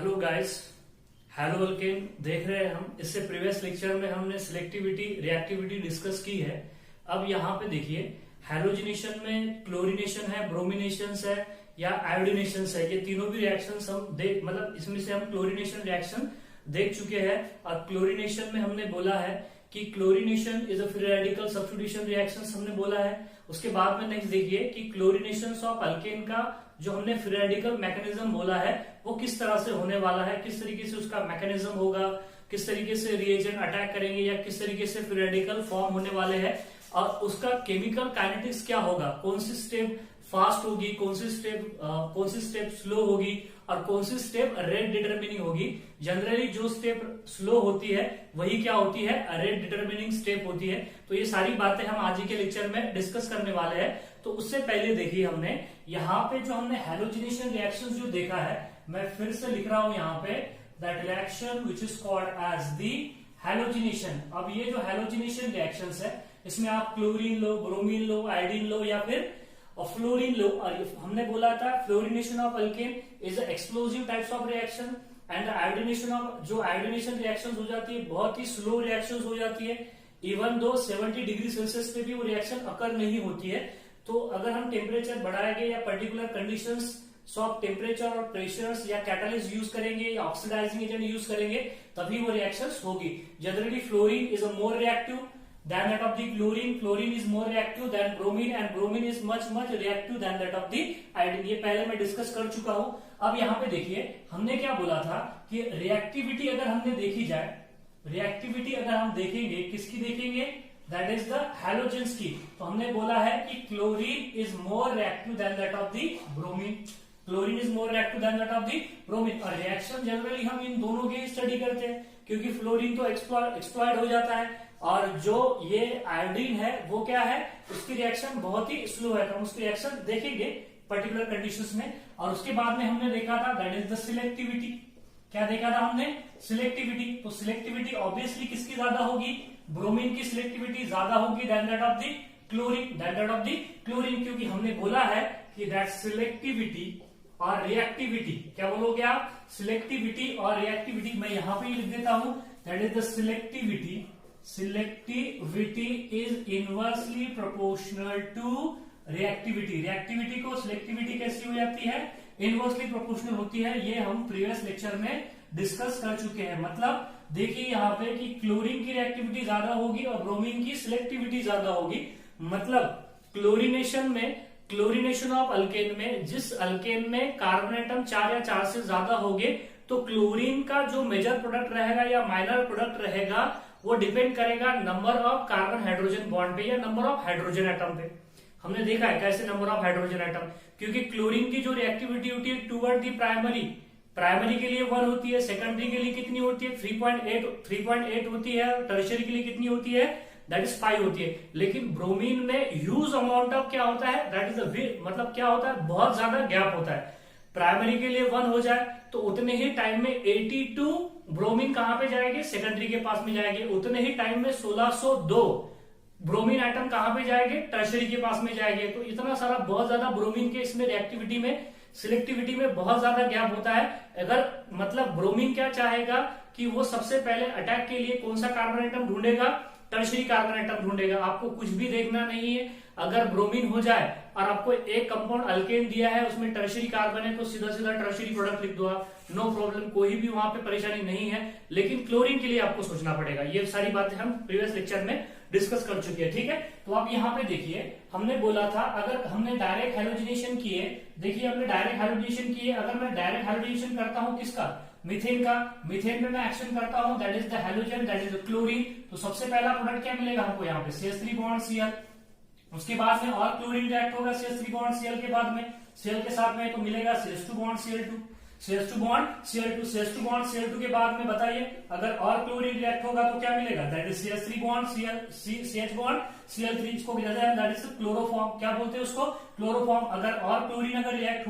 Hello guys, hello alkane देख रहे हैं हम। इससे प्रीवियस लेक्चर में हमने सिलेक्टिविटी रिएक्टिविटी डिस्कस की है। अब यहाँ पे देखिए, हैलोजिनेशन में क्लोरीनेशन है, ब्रोमिनेशन है या आयोडीनेशन है। ये तीनों भी रिएक्शन हम देख मतलब इसमें से हम क्लोरीनेशन रिएक्शन देख चुके हैं। और क्लोरीनेशन में हमने बोला है कि chlorination is a free radical substitution reaction हमने बोला है। उसके बाद में नेक्स्ट देखिए कि क्लोरीनेशन ऑफ अल्केन का जो हमने फ्री रेडिकल मैकेनिज्म बोला है वो किस तरह से होने वाला है, किस तरीके से उसका मैकेनिज्म होगा, किस तरीके से रिएजेंट अटैक करेंगे या किस तरीके से फ्री रेडिकल फॉर्म होने वाले हैं और उसका केमिकल काइनेटिक्स क्या होगा, कौन सी स्टेप फास्ट होगी, कौन सी स्टेप स्लो होगी और कौन सी स्टेप रेट डिटरमिनिंग होगी। जनरली जो स्टेप स्लो होती है वही क्या होती है, रेट डिटरमिनिंग स्टेप होती है। तो ये सारी बातें हम आज के लेक्चर में डिस्कस करने वाले हैं। तो उससे पहले देखिए, हमने यहाँ पे जो हमने हैलोजिनेशन रिएक्शन जो देखा है, मैं फिर से लिख रहा हूं यहाँ पे, that reaction which is called as the halogenation. अब ये जो हैलोजिनेशन रिएक्शंस है इसमें आप क्लोरीन लो, ब्रोमीन लो, आयोडीन लो या फिर फ्लोरीन लो। और हमने बोला था fluorination of alkane is explosive types of reaction and iodination of, जो आयोडीनेशन रिएक्शन हो जाती है बहुत ही स्लो रिएक्शन हो जाती है। इवन दो 70 डिग्री सेल्सियस पे भी वो रिएक्शन अकर नहीं होती है। तो अगर हम टेम्परेचर बढ़ाएंगे या पर्टिकुलर कंडीशंस ऑफ टेम्परेचर और प्रेशर्स या कैटालिस्ट यूज करेंगे या ऑक्सीडाइजिंग एजेंट यूज करेंगे तभी वो रिएक्शंस होगी। Generally fluorine is a more reactive than that of the chlorine. Chlorine is more reactive than bromine and bromine is much reactive than that of the iodine. ये पहले मैं discuss कर चुका हूं। अब यहाँ पे देखिए, हमने क्या बोला था कि रिएक्टिविटी अगर हमने देखी जाए, रिएक्टिविटी अगर हम देखेंगे किसकी देखेंगे, दैट इज द हैलोजेंस की। तो हमने बोला है कि chlorine is more reactive than that of the bromine. Chlorine is more reactive than that of the bromine. और रिएक्शन जनरली हम इन दोनों की स्टडी करते हैं क्योंकि फ्लोरीन तो एक्सप्लॉयड हो जाता है और जो ये आयोडीन है वो क्या है, उसकी रिएक्शन बहुत ही स्लो है। तो हम उसकी रिएक्शन देखेंगे पर्टिकुलर कंडीशंस में। और उसके बाद में हमने देखा था दैट इज द सिलेक्टिविटी। क्या देखा था हमने, सिलेक्टिविटी। तो सिलेक्टिविटी ऑब्वियसली किसकी ज्यादा होगी, ब्रोमीन की सिलेक्टिविटी ज्यादा होगी than that of the chlorine, than that of the chlorine. क्योंकि हमने बोला है कि दैट सिलेक्टिविटी और रिएक्टिविटी, क्या बोलोगे आप, सिलेक्टिविटी और रिएक्टिविटी। मैं यहां पे लिख देता हूं, that is the selectivity is inversely proportional to reactivity. Reactivity को सिलेक्टिविटी कैसी हो जाती है, इनवर्सली प्रोपोर्शनल होती है। ये हम प्रीवियस लेक्चर में डिस्कस कर चुके हैं। मतलब देखिए यहाँ पे कि क्लोरीन की रिएक्टिविटी ज्यादा होगी और ब्रोमीन की सिलेक्टिविटी ज्यादा होगी। मतलब क्लोरीनेशन ऑफ अल्केन में, जिस अल्केन में कार्बन एटम 4 या 4 से ज्यादा होंगे तो क्लोरीन का जो मेजर प्रोडक्ट रहेगा या माइनर प्रोडक्ट रहेगा वो डिपेंड करेगा number of carbon hydrogen bond पे या नंबर ऑफ हाइड्रोजन एटम पे। हमने देखा है कैसे नंबर ऑफ हाइड्रोजन एटम, क्योंकि क्लोरीन की जो रिएक्टिविटी होती है टूवर्ड दी प्राइमरी के लिए 1 होती है, सेकेंडरी के लिए कितनी होती है 3.8 होती है, टर्शियरी के लिए कितनी होती है, दैट इज 5 होती है। लेकिन ब्रोमीन में ह्यूज अमाउंट ऑफ क्या होता है, दैट इज मतलब क्या होता है, बहुत ज्यादा गैप होता है। प्राइमरी के लिए 1 हो जाए तो उतने ही टाइम में 82 ब्रोमीन कहां पे जाएंगे, सेकेंडरी के पास में जाएंगे। उतने ही टाइम में 1602 ब्रोमीन आइटम कहां पे जाएंगे, टर्शियरी के पास में जाएंगे। तो इतना सारा बहुत ज्यादा ब्रोमीन के इसमें रिएक्टिविटी में, सिलेक्टिविटी में बहुत ज्यादा गैप होता है। अगर मतलब ब्रोमीन क्या चाहेगा कि वो सबसे पहले अटैक के लिए कौन सा कार्बन आइटम ढूंढेगा, टर्शियरी कार्बन आइटम ढूंढेगा। आपको कुछ भी देखना नहीं है, अगर ब्रोमीन हो जाए और आपको एक कंपाउंड अल्केन दिया है उसमें टर्शियरी कार्बन है तो सीधा सीधा टर्शियरी प्रोडक्ट लिख दो आप, नो प्रॉब्लम, कोई भी वहां पे परेशानी नहीं है। लेकिन क्लोरीन के लिए आपको सोचना पड़ेगा। ये सारी बातें हम प्रीवियस लेक्चर में डिस्कस कर चुके हैं, ठीक है। तो आप यहाँ पे देखिए, हमने बोला था अगर हमने डायरेक्ट हैलोजिनेशन किए, देखिए हमने डायरेक्ट हैलोजिनेशन किए। अगर मैं डायरेक्ट हैलोजिनेशन करता हूँ किसका, मीथेन का, मीथेन में मैं एक्शन करता हूं, that is the halogen, that is the chlorine. तो सबसे पहला प्रोडक्ट क्या मिलेगा हमको यहाँ पे, CH3 बॉन्ड Cl। उसके बाद में और क्लोरीन रिएक्ट होगा CH3 बॉन्ड Cl के बाद में, Cl के साथ में तो मिलेगा CH2 bond Cl2, CH2 bond Cl2, CH2 bond Cl2 के बाद में बताइए अगर और क्लोरीन रिएक्ट होगा तो क्या मिलेगा, that is CH3 bond CH bond Cl3। इसको दैट इज क्लोरोफॉर्म, क्या बोलते हैं उसको, क्लोरोफॉर्म। अगर और क्लोरीन अगर रिएक्ट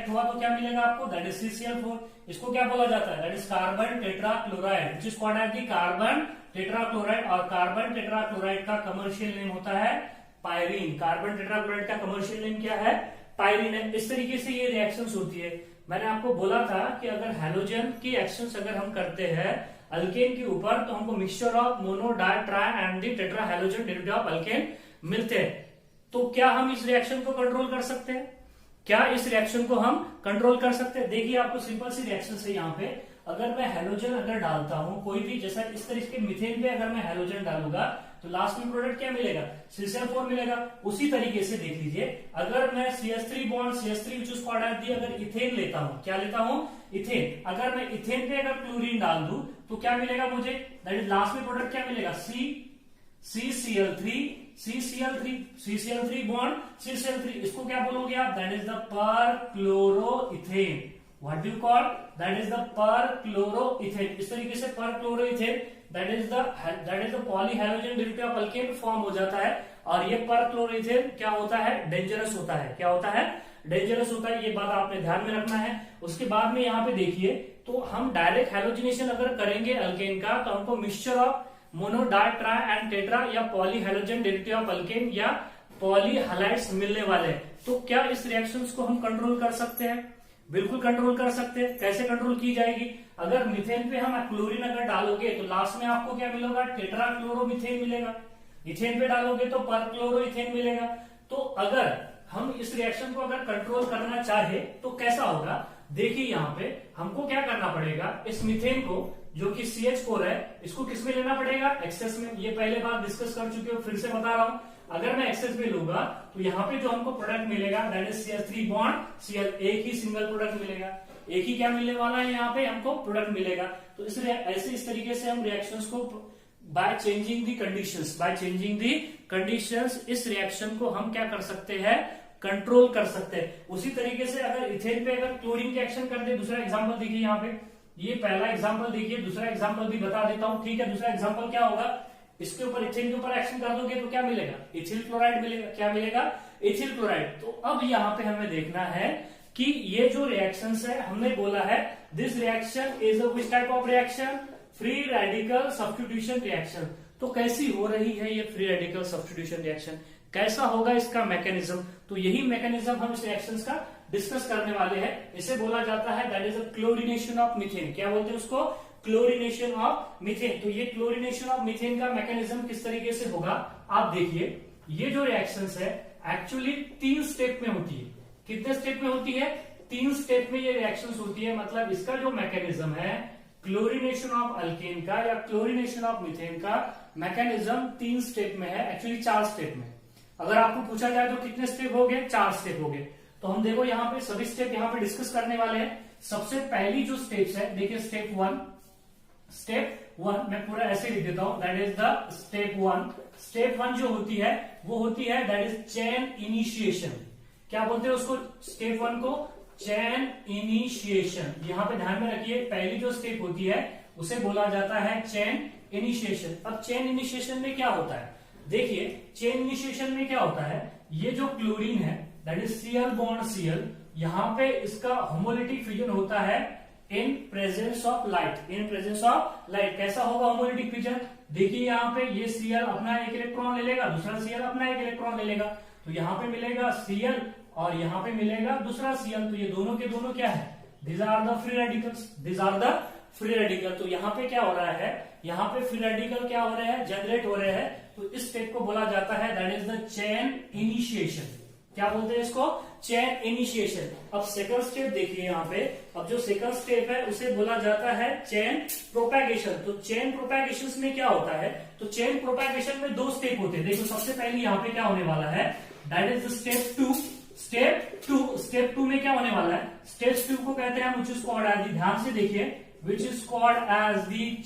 हुआ तो क्या मिलेगा आपको, दैट इज CCl4। इसको क्या बोला जाता है, that is carbon tetrachloride, which is called as the carbon tetrachloride. और कार्बन टेट्राक्लोराइड का कमर्शियल नेम होता है पायरीन। कार्बन टेट्राक्लोराइड का कमर्शियल नेम क्या है, पायरीन है। इस तरीके से ये रिएक्शंस होती है। मैंने आपको बोला था कि अगर हैलोजन की एक्शंस अगर हम करते हैं अल्केन के ऊपर तो हमको mixture of mono di tri and the tetra halogen derivative of alkane मिलते हैं। तो क्या हम इस रिएक्शन को कंट्रोल कर सकते हैं? क्या इस रिएक्शन को हम कंट्रोल कर सकते हैं? देखिए आपको सिंपल सी रिएक्शन है यहाँ पे। अगर मैं हैलोजन अगर डालता हूं कोई भी, जैसा इस तरीके के मीथेन पे अगर मैं हैलोजन डालूंगा तो लास्ट में प्रोडक्ट क्या मिलेगा? CCl4 मिलेगा। उसी तरीके से देख लीजिए, अगर मैं CH3 bond CH3 which is called as the, अगर इथेन लेता हूं, क्या लेता हूं? इथेन। अगर मैं इथेन पे अगर क्लोरीन डाल दूं तो क्या मिलेगा मुझे? दैट इज लास्ट में प्रोडक्ट क्या मिलेगा? CCl3 बॉन्ड CCl3, इसको क्या बोलोगे आप? That is the perchloroethane. What do you call? That is the perchloroethane. इस तरीके से perchloroethane that is the polyhalogen derivative of alkane form हो जाता है। और ये पर क्लोरोइथेन क्या होता है? डेंजरस होता है। क्या होता है? डेंजरस होता है। ये बात आपने ध्यान में रखना है। उसके बाद में यहाँ पे देखिए, तो हम डायरेक्ट हैलोजिनेशन अगर करेंगे अल्केन का तो हमको mixture of mono di tri and tetra या पॉलीहैलोजन डेरिवेटिव ऑफ अल्केन या पॉलीहैलाइड्स मिलने वाले हैं। तो क्या इस रिएक्शंस को हम कंट्रोल कर सकते हैं? बिल्कुल कंट्रोल कर सकते हैं। कैसे कंट्रोल की जाएगी? अगर मिथेन पे हम क्लोरीन अगर डालोगे तो लास्ट में आपको क्या मिलेगा? टेट्रा क्लोरोमिथेन मिलेगा। इथेन पे डालोगे तो पर क्लोरोइथेन मिलेगा। तो अगर हम इस रिएक्शन को अगर कंट्रोल करना चाहे तो कैसा होगा? देखिए यहाँ पे हमको क्या करना पड़ेगा, इस मिथेन को जो कि CH4 है इसको किस में लेना पड़ेगा? एक्सेस में। ये पहले बार डिस्कस कर चुके हो, फिर से बता रहा हूं। अगर मैं एक्सेस में लूंगा तो यहाँ पे जो हमको प्रोडक्ट मिलेगा that is CH3 bond Cl, एक ही सिंगल प्रोडक्ट मिलेगा। एक ही क्या मिलने वाला है? यहाँ पे हमको प्रोडक्ट मिलेगा। तो इस तरीके से हम रिएक्शंस को बाय चेंजिंग दी कंडीशंस इस रिएक्शन को हम क्या कर सकते हैं? कंट्रोल कर सकते हैं। उसी तरीके से अगर इथेन पे अगर क्लोरीन की एक्शन कर दे, दूसरा एग्जांपल देखिए यहाँ पे, ये पहला एग्जांपल देखिए, दूसरा एग्जांपल भी बता देता हूं, ठीक है? दूसरा एग्जांपल क्या होगा? इसके ऊपर इथेन के ऊपर एक्शन कर दोगे तो क्या मिलेगा? इथिल क्लोराइड मिलेगा। क्या मिलेगा? Ethyl chloride. तो अब यहाँ पे हमें देखना है कि ये जो रिएक्शंस है, हमने बोला है this reaction is a which type of reaction? Free radical substitution reaction. तो कैसी हो रही है ये फ्री रेडिकल सब्स्टिट्यूशन रिएक्शन? कैसा होगा इसका मैकेनिज्म? तो यही मैकेनिज्म हम इस रिएक्शंस का डिस्कस करने वाले हैं। इसे बोला जाता है that is a chlorination of methane. क्या बोलते हैं उसको? Chlorination of methane. तो ये क्लोरीनेशन ऑफ मीथेन का मैकेनिज्म किस तरीके से होगा? आप देखिए, ये जो रिएक्शंस है एक्चुअली 3 स्टेप में होती है। कितने स्टेप में होती है? 3 स्टेप में ये रिएक्शंस होती है। मतलब इसका जो मैकेनिज्म है क्लोरीनेशन ऑफ अल्केन का या क्लोरीनेशन ऑफ मीथेन का मैकेनिज्म 3 स्टेप में है, एक्चुअली 4 स्टेप में। अगर आपको पूछा जाए तो कितने स्टेप हो गए? 4 स्टेप हो गए। तो हम देखो यहाँ पे सभी स्टेप यहाँ पे डिस्कस करने वाले हैं। सबसे पहली जो स्टेप्स है, देखिए स्टेप 1 मैं पूरा ऐसे लिख देता हूं, that is the step 1। Step 1 जो होती है वो होती है दैट इज चेन इनिशिएशन। क्या बोलते हैं उसको? स्टेप 1 को चेन इनिशिएशन। यहां पे ध्यान में रखिए, पहली जो स्टेप होती है उसे बोला जाता है चेन इनिशिएशन। अब चेन इनिशिएशन में क्या होता है? देखिए चेन इनिशिएशन में क्या होता है, ये जो क्लोरीन है that is Cl bond Cl, यहां पे इसका होमोलिटिक फ्यूजन होता है इन प्रेजेंस ऑफ लाइट। कैसा होगा होमोलिटिक फ्यूजन? देखिए यहाँ पे ये Cl अपना एक इलेक्ट्रॉन ले लेगा, दूसरा Cl अपना एक इलेक्ट्रॉन ले लेगा। तो यहाँ पे मिलेगा Cl और यहाँ पे मिलेगा दूसरा Cl। तो ये दोनों के दोनों क्या है? These are the free radicals। तो यहाँ पे क्या हो रहा है? यहाँ पे फ्री रेडिकल क्या हो रहे हैं? जनरेट हो रहे हैं। तो इस स्टेप को बोला जाता है that is the chain initiation. क्या बोलते हैं इसको? Chain initiation. अब सेकंड स्टेप देखिए यहाँ पे, अब जो सेकंड स्टेप है उसे बोला जाता है चेन प्रोपैगेशन। तो चेन प्रोपैगेशन में क्या होता है? तो चेन प्रोपैगेशन में 2 स्टेप होते हैं। देखो सबसे पहले यहाँ पे क्या होने वाला है? That is step 2। स्टेप 2 में क्या होने वाला है? स्टेप 2 को कहते हैं विच इज कॉल्ड एज, ध्यान से देखिए, which is called as the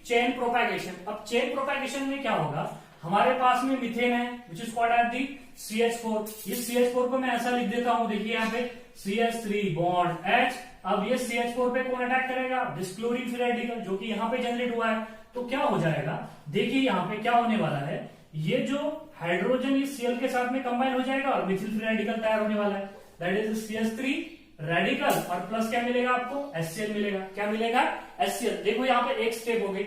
chain propagation. अब चेन प्रोपैगेशन में क्या होगा? हमारे पास में मीथेन है which is called as the CH4। ये CH4 को मैं ऐसा लिख देता हूं, देखिए यहाँ पे CH3 बॉन्ड H। अब ये CH4 पे कौन अटैक करेगा? दिस क्लोरीन फ्री रेडिकल जो कि यहाँ पे जनरेट हुआ है। तो क्या हो जाएगा? देखिए यहाँ पे क्या होने वाला है, ये जो हाइड्रोजन ये Cl के साथ में कंबाइन हो जाएगा और मिथिल फ्री रेडिकल तैयार होने वाला है, दैट इज CH3 रेडिकल और प्लस क्या मिलेगा आपको? HCl मिलेगा। क्या मिलेगा? HCl। देखो यहाँ पे एक स्टेप हो गई,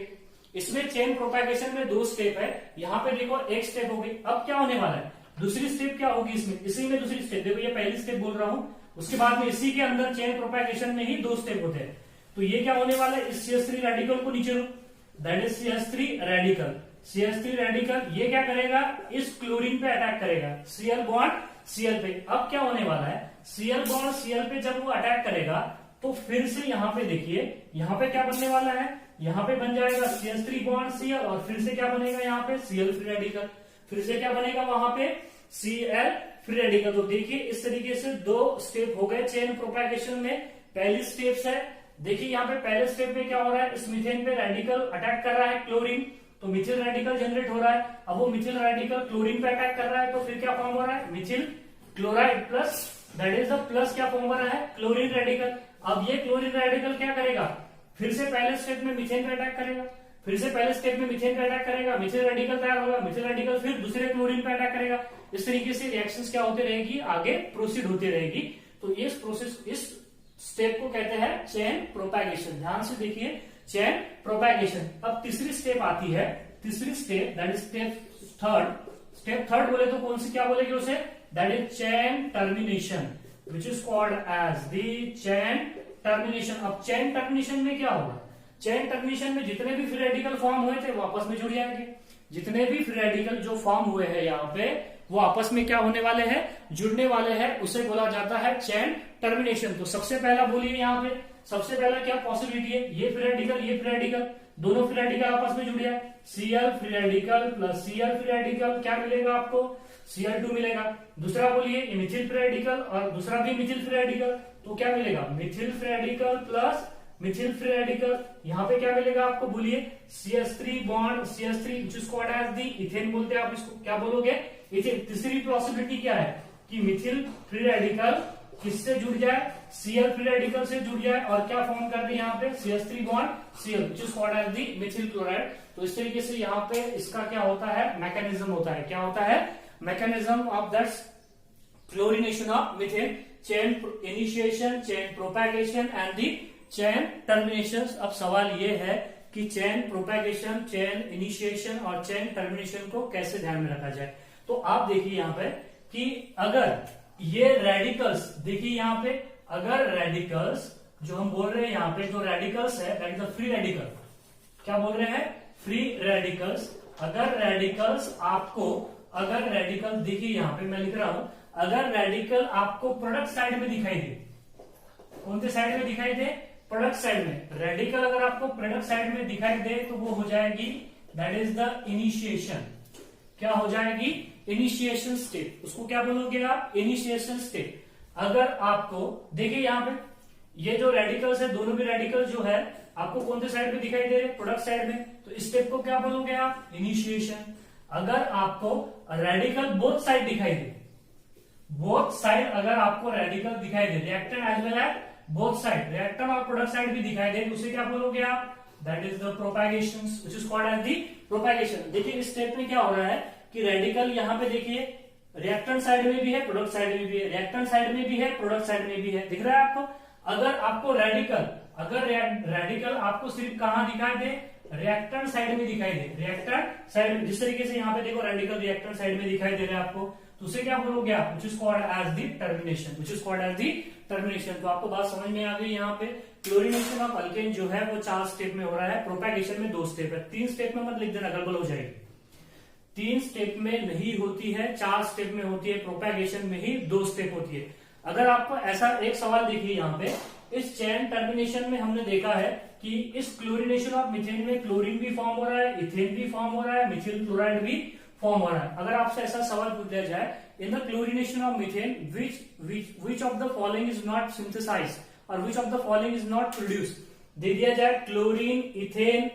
इसमें चेन प्रोपैगेशन में 2 स्टेप है, यहाँ पे देखो एक स्टेप हो गई। अब क्या होने वाला है? दूसरी स्टेप क्या होगी इसमें, इसी में दूसरी स्टेप, देखो ये पहली स्टेप बोल रहा हूं, उसके बाद में इसी के अंदर चेन प्रोपैगेशन में ही 2 स्टेप होते हैं। तो ये क्या होने वाला है, इस CH3 रेडिकल को नीचे लो, that is CH3 radical. CH3 radical ये क्या करेगा, इस क्लोरीन पे अटैक करेगा, Cl बॉन्ड Cl पे। अब क्या होने वाला है, Cl बॉन्ड Cl पे जब वो अटैक करेगा तो फिर से यहाँ पे देखिए, यहाँ पे क्या बनने वाला है, यहाँ पे बन जाएगा CH3 बॉन्ड Cl, और फिर से क्या बनेगा यहाँ पे Cl फ्री रेडिकल, फिर से क्या बनेगा वहां पे Cl फ्री रेडिकल। तो देखिए इस तरीके से 2 स्टेप हो गए चेन प्रोपैगेशन में। पहली स्टेप है, देखिए यहाँ पे पहले स्टेप में क्या हो रहा है, इस मीथेन पे रेडिकल अटैक कर रहा है क्लोरीन, तो मिथिल रेडिकल जनरेट हो रहा है। अब वो मिथिल रेडिकल क्लोरीन पे अटैक कर रहा है, तो फिर क्या फॉर्म हो रहा है, Mithil chloride plus, that is the plus क्या फॉर्म हो रहा है, क्लोरीन रेडिकल। अब ये क्लोरीन रेडिकल क्या करेगा, फिर से पहले स्टेप में मिथेन पे अटैक करेगा, फिर से पहले स्टेप में मिथेन पे अटैक करेगा, मिथिल रेडिकल तैयार होगा, मिथिल रेडिकल फिर दूसरे क्लोरीन पे अटैक करेगा। इस तरीके से रिएक्शंस क्या होते रहेगी, आगे प्रोसीड होती रहेगी। तो इस प्रोसेस, इस स्टेप को कहते हैं चेन प्रोपैगेशन। ध्यान से देखिए, चेन प्रोपैगेशन। अब तीसरी स्टेप आती है, तीसरी step that is step third. Step third बोले तो कौन सी, क्या बोलेंगे उसे, that is chain termination, which is called as the chain termination. अब चेन टर्मिनेशन में क्या होगा, चेन टर्मिनेशन में जितने भी फ्री रेडिकल फॉर्म हुए थे वो आपस में जुड़ जाएंगे। जितने भी फ्री रेडिकल जो फॉर्म हुए हैं यहाँ पे वो आपस में क्या होने वाले हैं, जुड़ने वाले हैं, उसे बोला जाता है चेन टर्मिनेशन। तो सबसे पहला बोलिए यहाँ पे, सबसे पहला क्या पॉसिबिलिटी है, ये फ्री रेडिकल ये फ्री रेडिकल, दोनों फ्री रेडिकल आपस में जुड़ जाए, Cl free radical plus Cl free radical, क्या मिलेगा आपको, Cl2 मिलेगा। दूसरा बोलिए मिथिल फ्री रेडिकल और दूसरा भी मिथिल फ्री रेडिकल, तो क्या मिलेगा, Mithil free radical plus Mithil free radical. यहाँ पे क्या मिलेगा आपको, बोलिए CH3 bond CH3 which is called as the ethane बोलते हैं, आप इसको क्या बोलोगे, इथेन। तीसरी पॉसिबिलिटी क्या है कि मिथिल फ्री रेडिकल किससे जुड़ जाए, Cl फ्री रेडिकल से जुड़ जाए, और क्या फॉर्म कर दे यहाँ पे CH3 bond Cl which is called as the Mithil chloride. तो इस तरीके से यहाँ पे इसका क्या होता है, मैकेनिज्म होता है, क्या होता है, mechanism of that chlorination of methane, chain initiation, chain propagation and the chain termination. अब सवाल ये है कि चेन प्रोपैगेशन, चेन इनिशिएशन और चेन टर्मिनेशन को कैसे ध्यान में रखा जाए। तो आप देखिए यहाँ पे कि अगर ये रेडिकल्स, देखिए यहाँ पे अगर रेडिकल्स जो हम बोल रहे हैं यहाँ पे, जो रेडिकल्स है that is the free radical, क्या बोल रहे हैं, फ्री रेडिकल्स। अगर रेडिकल्स आपको, अगर रेडिकल देखिए यहाँ पे मैं लिख रहा हूं, अगर रेडिकल आपको प्रोडक्ट साइड में दिखाई दे, कौन से साइड में दिखाई दे, प्रोडक्ट साइड में, रेडिकल अगर आपको प्रोडक्ट साइड में दिखाई दे तो वो हो जाएगी दैट इज द इनिशिएशन, क्या हो जाएगी, इनिशिएशन स्टेप, उसको क्या बोलोगे आप, इनिशिएशन स्टेप। अगर आपको देखिए यहाँ पे ये जो रेडिकल्स है, दोनों भी रेडिकल जो है आपको कौन से साइड में दिखाई दे रहे, प्रोडक्ट साइड में, तो इस स्टेप को क्या बोलोगे आप, इनिशिएशन। अगर आपको रेडिकल बोथ साइड दिखाई दे, बोथ साइड अगर आपको रेडिकल दिखाई दे, reactant as well as both side, reactant और प्रोडक्ट साइड भी दिखाई दे, तो उसे क्या बोलोगे आप, that is the propagation which is called as the propagation. देखिए इस स्टेप में क्या हो रहा है कि रेडिकल यहाँ पे देखिए रिएक्टेंट साइड में भी है, प्रोडक्ट साइड में भी है, रिएक्टेंट साइड में भी है, प्रोडक्ट साइड में भी है, दिख रहा है आपको। अगर आपको रेडिकल, अगर रेडिकल आपको सिर्फ कहां दिखाई दे, रिएक्टेंट साइड में दिखाई दे, रिएक्टेंट साइड में, जिस तरीके से यहाँ पे देखो रेडिकल रिएक्टेंट साइड में दिखाई दे रहा है आपको, तो उसे क्या बोलोगे आप, which is called as the termination, which is called as the termination. तो आपको बात समझ में आ गई। यहाँ पे क्लोरीनेशन ऑफ अल्केन जो है वो 4 स्टेप में हो रहा है, प्रोपैगेशन में 2 स्टेप है। 3 स्टेप में मत लिख देना, गड़बड़ हो जाएगी। 3 स्टेप में नहीं होती है, 4 स्टेप में होती है, प्रोपैगेशन में ही 2 स्टेप होती है। अगर आपको ऐसा एक सवाल देखिए यहाँ पे, इस चेन टर्मिनेशन में हमने देखा है कि इस क्लोरिनेशन ऑफ मिथेन में क्लोरीन भी फॉर्म हो रहा है, इथेन भी फॉर्म हो रहा है, मिथिल क्लोराइड भी फॉर्म हो रहा है। अगर आपसे ऐसा सवाल पूछ दिया जाए, in the chlorination of methane which of the following is not synthesized और which of the following is not produced, दे दिया जाए chlorine, ethane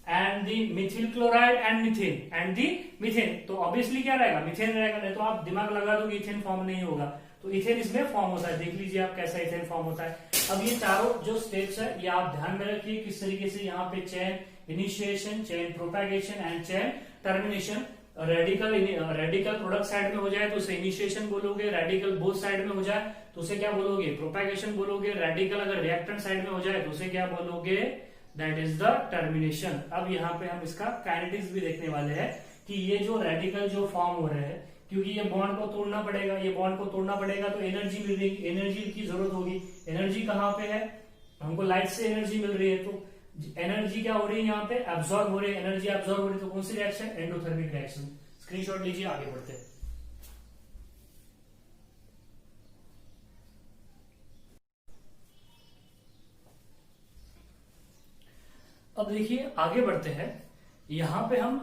and the Mithil chloride and methane and the methane, तो ऑब्वियसली क्या रहेगा, मिथेन रहेगा। नहीं तो आप दिमाग लगा दो कि इथेन फॉर्म नहीं होगा, तो इथेन इसमें फॉर्म होता है। देख लीजिए आप कैसा इथेन फॉर्म होता है। अब ये चारों जो स्टेप्स है ये आप ध्यान में रखिए किस तरीके से यहाँ पे chain initiation, chain propagation and chain termination. Radical product side में हो जाए तो उसे इनिशिएशन बोलोगे, रेडिकल बोथ साइड में हो जाए तो उसे क्या बोलोगे, प्रोपैगेशन बोलोगे। रेडिकल अगर रिएक्टेंट साइड में हो जाए तो उसे क्या बोलोगे, दैट इज द टर्मिनेशन। अब यहाँ पे हम इसका काइनेटिक्स भी देखने वाले हैं कि ये जो रेडिकल जो फॉर्म हो रहे हैं क्योंकि ये बॉन्ड को तोड़ना पड़ेगा, ये बॉन्ड को तोड़ना पड़ेगा तो एनर्जी मिल रही, एनर्जी की जरूरत होगी। एनर्जी कहाँ पे है, हमको लाइट से एनर्जी मिल रही है, तो एनर्जी क्या हो रही है यहाँ पे, एब्जॉर्ब हो रही है, एनर्जी एब्जॉर्ब हो रही है, तो कौन सी रिएक्शन, एंडोथर्मिक रिएक्शन। स्क्रीनशॉट लीजिए, आगे बढ़ते हैं। अब देखिए आगे बढ़ते हैं, यहां पे हम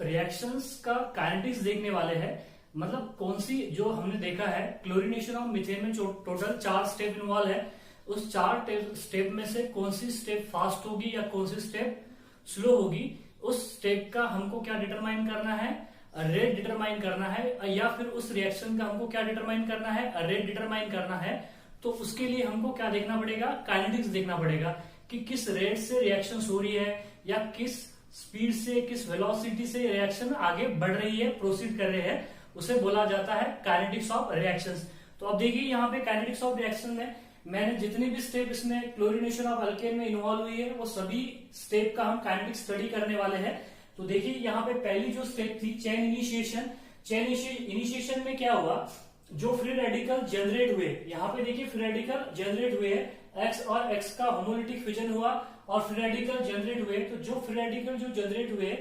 रिएक्शंस का काइनेटिक्स देखने वाले हैं। मतलब कौन सी, जो हमने देखा है क्लोरीनेशन ऑफ मीथेन में टोटल 4 स्टेप इन्वॉल्व है, उस 4 स्टेप में से कौन सी स्टेप फास्ट होगी या कौन सी स्टेप स्लो होगी, उस स्टेप का हमको क्या डिटरमाइन करना है, रेट डिटरमाइन करना है, या फिर उस रिएक्शन का हमको क्या डिटरमाइन करना है, रेट डिटरमाइन करना है। तो उसके लिए हमको क्या देखना पड़ेगा, काइनेटिक्स देखना पड़ेगा कि किस रेट से रिएक्शन हो रही है या किस स्पीड से, किस वेलोसिटी से रिएक्शन आगे बढ़ रही है, प्रोसीड कर रहे हैं, उसे बोला जाता है काइनेटिक्स ऑफ रिएक्शंस। तो अब देखिए यहाँ पे काइनेटिक्स ऑफ रिएक्शन में मैंने जितनी भी स्टेप इसमें क्लोरीनेशन ऑफ अल्केन में इन्वॉल्व हुई है, वो सभी स्टेप का हम काइनेटिक्स स्टडी करने वाले हैं। तो देखिए यहाँ पे पहली जो स्टेप थी चेन इनिशिएशन, चेन इनिशिएशन में क्या हुआ, जो फ्री रेडिकल जनरेट हुए, यहाँ पे देखिए फ्री रेडिकल जनरेट हुए हैं, एक्स और एक्स का होमोलिटिक फिजन हुआ और फ्री रेडिकल जनरेट हुए। तो जो फ्री रेडिकल जो जनरेट हुए,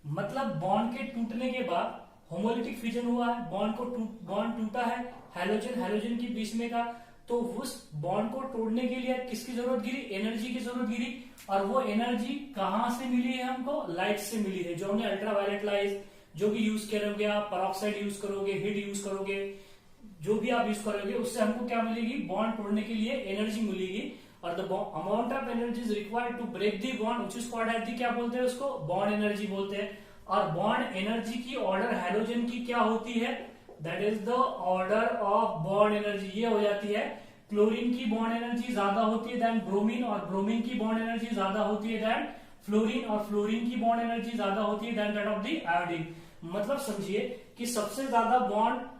मतलब बॉन्ड के टूटने के बाद होमोलिटिक फिजन हुआ है, बॉन्ड टूटा है हैलोजन हैलोजन के बीच में का, तो उस बॉन्ड को तोड़ने के लिए किसकी जरूरत गिरी, एनर्जी की जरूरत गिरी। और वो एनर्जी कहां से मिली है हमको, लाइट से मिली है, जो हमने अल्ट्रावायलेट लाइट जो भी यूज करोगे आप, पेरोक्साइड यूज करोगे, हीट यूज करोगे, जो भी आप यूज करोगे, उससे हमको क्या मिलेगी, बॉन्ड तोड़ने के लिए एनर्जी मिलेगी। और the amount of energy is required to break the bond which is called as the, क्या बोलते हैं उसको, बॉन्ड एनर्जी बोलते हैं। और बॉन्ड एनर्जी की ऑर्डर हैलोजन की क्या होती है, that is the order of bond energy, ये हो जाती है। क्लोरीन की बॉन्ड एनर्जी ज्यादा होती है देन ब्रोमीन, और ब्रोमीन की बॉन्ड एनर्जी ज्यादा होती है देन फ्लोरीन, और फ्लोरीन की बॉन्ड एनर्जी ज्यादा होती है than that of the iodine. मतलब समझिए कि सबसे ज्यादा बॉन्ड,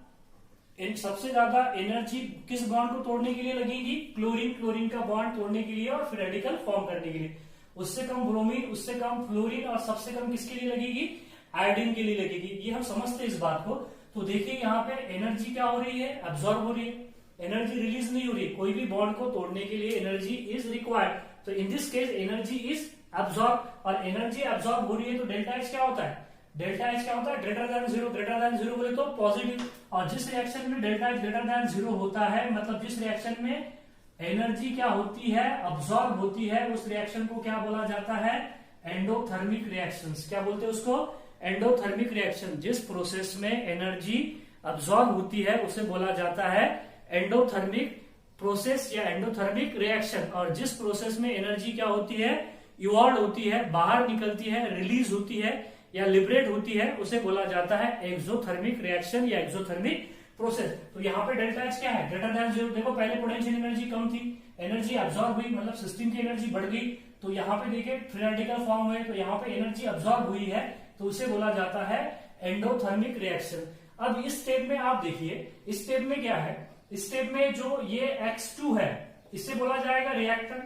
सबसे ज्यादा एनर्जी किस बॉन्ड को तोड़ने के लिए लगेगी, क्लोरीन का बॉन्ड तोड़ने के लिए और फिर रेडिकल फॉर्म करने के लिए। उससे कम ब्रोमीन, उससे कम फ्लोरीन, और सबसे कम किसके लिए लगेगी, आयोडीन के लिए लगेगी। ये हम समझते हैं इस बात को। तो देखिए यहाँ पे एनर्जी क्या हो रही है, एब्जॉर्ब हो रही है, एनर्जी रिलीज नहीं हो रही। कोई भी बॉन्ड को तोड़ने के लिए एनर्जी इज रिक्वायर्ड, तो in this case energy is absorb, और एनर्जी एब्जॉर्ब हो रही है तो डेल्टा एच क्या होता है, डेल्टा एच क्या होता है, greater than zero. Greater than zero बोले तो पॉजिटिव, और जिस रिएक्शन में delta H greater than zero होता है, मतलब जिस रिएक्शन में एनर्जी क्या होती है, अब्सॉर्ब होती है, उस रिएक्शन को क्या बोला जाता है, एंडोथर्मिक रिएक्शंस। क्या बोलते हैं उसको, एंडोथर्मिक रिएक्शन। जिस प्रोसेस में एनर्जी अब्सॉर्ब होती है उसे बोला जाता है एंडोथर्मिक प्रोसेस या एंडोथर्मिक रिएक्शन। और जिस प्रोसेस में एनर्जी क्या होती है, इवॉल्व होती है, बाहर निकलती है, रिलीज होती है या लिबरेट होती है, उसे बोला जाता है एक्सोथर्मिक रिएक्शन या एक्सोथर्मिक प्रोसेस। तो यहाँ पे डेल्टा एच क्या है, ग्रेटर देन जीरो। देखो पहले पोटेंशियल एनर्जी कम थी, एनर्जी अब्सॉर्ब हुई, मतलब सिस्टम की एनर्जी बढ़ गई, तो यहाँ पे देखिए फ्री रेडिकल फॉर्म हुए, तो यहाँ पे एनर्जी अब्सॉर्ब हुई है, तो उसे बोला जाता है एंडोथर्मिक रिएक्शन। अब इस स्टेप में आप देखिए, इस स्टेप में क्या है, इस स्टेप में जो ये X2 है, इससे बोला जाएगा रिएक्टेंट,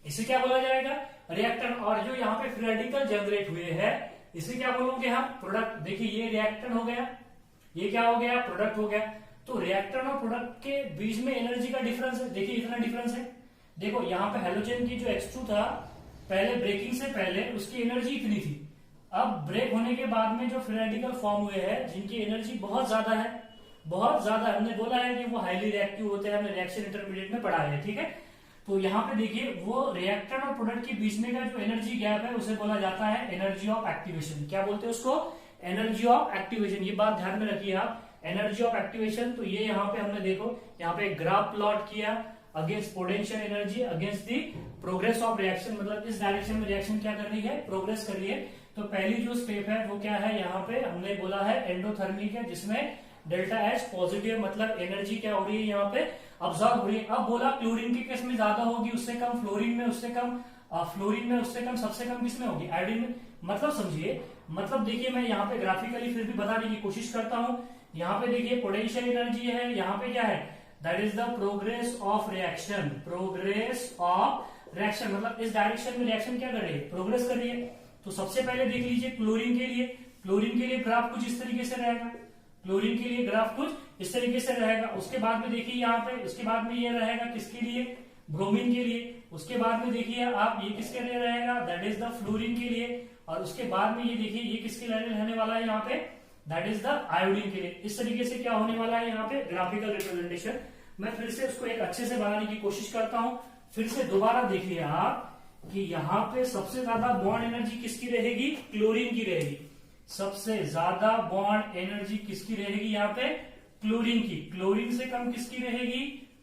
इसे क्या बोला जाएगा, रिएक्टेंट। और जो यहाँ पे फ्री रेडिकल जनरेट हुए हैं, इसे क्या बोलोगे हम, प्रोडक्ट। देखिए ये रिएक्टेंट हो गया, ये क्या हो गया, प्रोडक्ट हो गया। तो रिएक्टेंट और प्रोडक्ट के बीच में एनर्जी का डिफरेंस है, देखिए इतना डिफरेंस है। देखो यहाँ पे हेलोजन की जो X2 था, पहले ब्रेकिंग से पहले उसकी एनर्जी इतनी थी, अब ब्रेक होने के बाद में जो फ्री रेडिकल फॉर्म हुए हैं, जिनकी एनर्जी बहुत ज्यादा है, बहुत ज्यादा, हमने बोला है कि वो हाईली रिएक्टिव होते हैं, हमने रिएक्शन इंटरमीडिएट में पढ़ा है, ठीक है। तो यहाँ पे देखिए वो रिएक्टेंट और प्रोडक्ट के बीच में का जो एनर्जी गैप है, उसे बोला जाता है एनर्जी ऑफ एक्टिवेशन। क्या बोलते हैं उसको, एनर्जी ऑफ एक्टिवेशन। ये बात ध्यान में रखिए आप, एनर्जी ऑफ एक्टिवेशन। तो ये यहाँ पे हमने देखो, यहाँ पे ग्राफ प्लॉट किया against potential energy against the progress of reaction, मतलब इस डायरेक्शन में रिएक्शन क्या कर रही है, प्रोग्रेस कर रही है। तो पहली जो स्टेप है वो क्या है, यहाँ पे हमने बोला है एंडोथर्मिक है, जिसमें डेल्टा एच पॉजिटिव, मतलब एनर्जी क्या हो रही है यहाँ पे, अब्सॉर्ब हो रही है। अब बोला क्लोरीन के केस में ज्यादा होगी, उससे कम फ्लोरीन में, उससे कम फ्लोरीन में, उससे कम, सबसे कम किसमें होगी, आयोडीन में। मतलब समझिए, मतलब देखिए मैं यहाँ पे ग्राफिकली फिर भी बताने की कोशिश करता हूँ। यहाँ पे देखिए पोटेंशियल एनर्जी है, यहाँ पे क्या है, that is the progress of reaction, progress of reaction, मतलब इस डायरेक्शन में रिएक्शन क्या कर रही है, प्रोग्रेस कर रही है। तो सबसे पहले देख लीजिए क्लोरीन के लिए, क्लोरीन के लिए ग्राफ कुछ इस तरीके से रहेगा। क्लोरीन के लिए ग्राफ कुछ इस तरीके से रहेगा। उसके बाद में देखिए यहाँ पे, उसके बाद में ये रहेगा किसके लिए, ब्रोमीन के लिए। उसके बाद में देखिए आप ये किसके लिए रहेगा, दैट इज द फ्लोरीन के लिए। और उसके बाद में ये देखिए ये किसके लिए रहने वाला है यहाँ पे, दैट इज द आयोडीन के लिए। इस तरीके से क्या होने वाला है यहाँ पे ग्राफिकल रिप्रेजेंटेशन। मैं फिर से उसको एक अच्छे से बनाने की कोशिश करता हूं। फिर से दोबारा देखिए आप कि यहाँ पे सबसे ज्यादा बॉन्ड एनर्जी किसकी रहेगी, क्लोरीन की रहेगी। सबसे ज्यादा बॉन्ड एनर्जी किसकी रहेगी यहाँ पे, क्लोरीन की। क्लोरीन से कम किसकी रहेगी,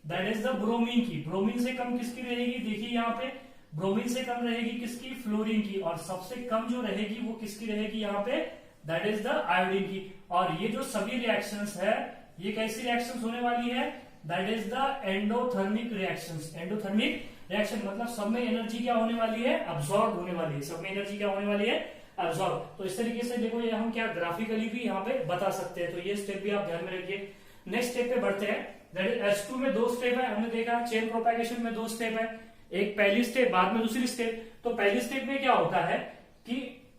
दैट इज द ब्रोमीन की। ब्रोमीन से कम किसकी रहेगी, देखिए यहाँ पे ब्रोमीन से कम रहेगी किसकी, फ्लोरीन की। और सबसे कम जो रहेगी वो किसकी रहेगी यहाँ पे, दैट इज द आयोडीन की। और ये जो सभी रिएक्शंस है ये कैसी रिएक्शंस होने वाली है, that is the endothermic reactions. Endothermic reaction मतलब सब में एनर्जी क्या होने वाली है, अब्सॉर्ब होने वाली है। सब में एनर्जी क्या होने वाली है, अब्सॉर्ब। तो इस तरीके से देखो ये हम क्या ग्राफिकली भी यहाँ पे बता सकते हैं। तो ये स्टेप भी आप ध्यान में रखिए। नेक्स्ट स्टेप पे बढ़ते हैं। दैट इज H2 में 2 स्टेप है, हमने देखा। चेन प्रोपेगेशन में 2 स्टेप है, एक पहली स्टेप बाद में दूसरी स्टेप। तो पहली स्टेप में क्या होता है कि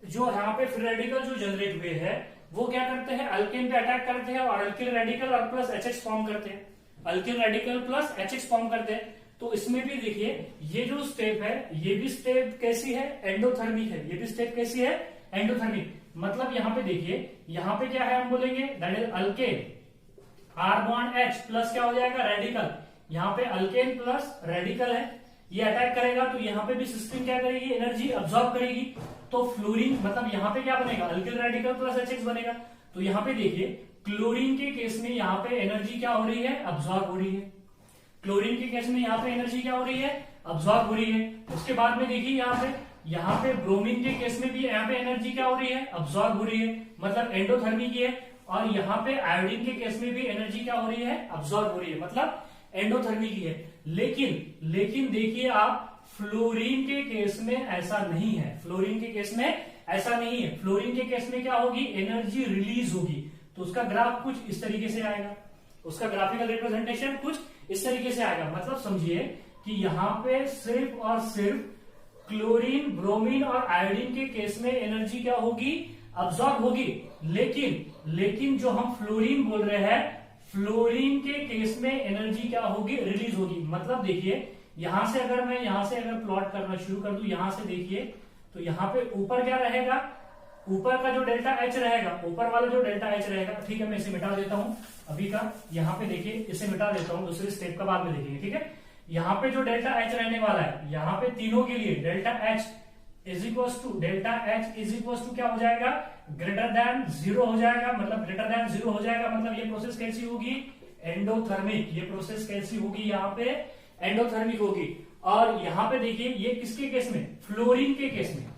जो यहाँ पे फ्री रेडिकल जो जनरेट हुए हैं वो क्या करते हैं, अल्केन पे अटैक करते हैं और अल्किल रेडिकल और प्लस HX फॉर्म करते हैं। Alkyl radical plus HX form करते हैं। तो इसमें भी देखिए ये जो स्टेप है ये भी स्टेप कैसी है, एंडोथर्मिक है। ये भी स्टेप कैसी है, एंडोथर्मिक। मतलब यहाँ पे देखिए यहाँ पे क्या है, हम बोलेंगे that is alkane R bond H plus क्या हो जाएगा, रेडिकल। यहाँ पे अल्केन प्लस रेडिकल है, ये अटैक करेगा तो यहाँ पे भी सिस्टम क्या करेगी, एनर्जी अब्सॉर्ब करेगी। तो फ्लोरीन मतलब यहाँ पे क्या बनेगा, अल्किल रेडिकल प्लस HX बनेगा। तो यहाँ पे देखिए क्लोरीन के केस में यहाँ पे एनर्जी क्या हो रही है, अब्सॉर्ब हो रही है। क्लोरीन के केस में यहाँ पे एनर्जी क्या हो रही है, अब्सॉर्ब हो रही है। उसके बाद में देखिए यहाँ पे ब्रोमीन के केस में भी यहाँ पे एनर्जी क्या हो रही है, अब्सॉर्ब हो रही है, मतलब एंडोथर्मिक है। और यहाँ पे आयोडीन के केस में भी एनर्जी क्या हो रही है, अब्सॉर्ब हो रही है, मतलब एंडोथर्मिक है। लेकिन देखिए आप फ्लोरीन के केस में ऐसा नहीं है। फ्लोरीन के केस में ऐसा नहीं है। फ्लोरीन के केस में क्या होगी, एनर्जी रिलीज होगी। तो उसका ग्राफ कुछ इस तरीके से आएगा, उसका ग्राफिकल रिप्रेजेंटेशन कुछ इस तरीके से आएगा। मतलब समझिए कि यहाँ पे सिर्फ और सिर्फ क्लोरीन, ब्रोमीन और आयोडीन के केस में एनर्जी क्या होगी, अब्सॉर्ब होगी। लेकिन जो हम फ्लोरीन बोल रहे हैं, फ्लोरीन के केस में एनर्जी क्या होगी, रिलीज होगी। मतलब देखिए यहां से अगर मैं प्लॉट करना शुरू कर दूं, यहां से देखिए तो यहाँ पे ऊपर क्या रहेगा, ऊपर का जो डेल्टा H रहेगा, ऊपर वाला जो डेल्टा H रहेगा, ठीक है मैं इसे मिटा देता हूं अभी का। यहाँ पे देखिए इसे मिटा देता हूं, दूसरे स्टेप का बाद में देखेंगे, ठीक है। यहाँ पे जो डेल्टा H रहने वाला है, यहाँ पे तीनों के लिए delta H is equal to क्या हो जाएगा, ग्रेटर देन 0 हो जाएगा। मतलब ग्रेटर देन 0 हो जाएगा, मतलब ये प्रोसेस कैसी होगी, एंडोथर्मिक। ये प्रोसेस कैसी होगी, यहाँ पे एंडोथर्मिक होगी। और यहाँ पे देखिए ये किसके केस में, फ्लोरीन के केस में।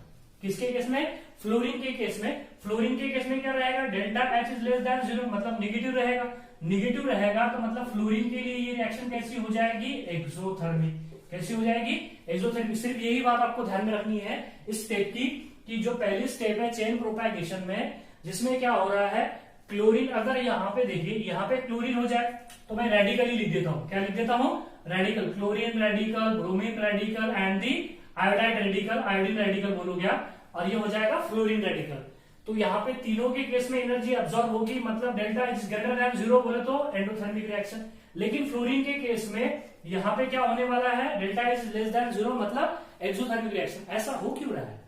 किसके केस में, फ्लोरीन के केस में। फ्लोरीन के केस में क्या रहेगा, delta H is less than 0, मतलब निगेटिव रहेगा। निगेटिव रहेगा तो मतलब फ्लोरीन के लिए ये रिएक्शन कैसी हो जाएगी, एक्सोथर्मिक। कैसी हो जाएगी, एक्सोथर्मिक। सिर्फ यही बात आपको ध्यान में रखनी है इस स्टेप की, कि जो पहली स्टेप है चेन प्रोपेगेशन में, जिसमें क्या हो रहा है, क्लोरीन अगर यहाँ पे देखिए यहाँ पे क्लोरीन हो जाए तो मैं रेडिकल ही लिख देता हूँ। क्या लिख देता हूँ, radical. Chlorine radical, bromine radical and the iodide radical, iodine radical बोलो गया, और ये हो जाएगा फ्लोरीन रेडिकल। तो यहाँ पे तीनों के केस में एनर्जी अब्सॉर्ब होगी, मतलब डेल्टा इज ग्रेटर देन 0 बोले तो एंडोथर्मिक रिएक्शन। लेकिन फ्लोरीन के केस में यहाँ पे क्या होने वाला है, डेल्टा इज लेस देन 0, मतलब एक्सोथर्मिक रिएक्शन। ऐसा हो क्यों रहा है,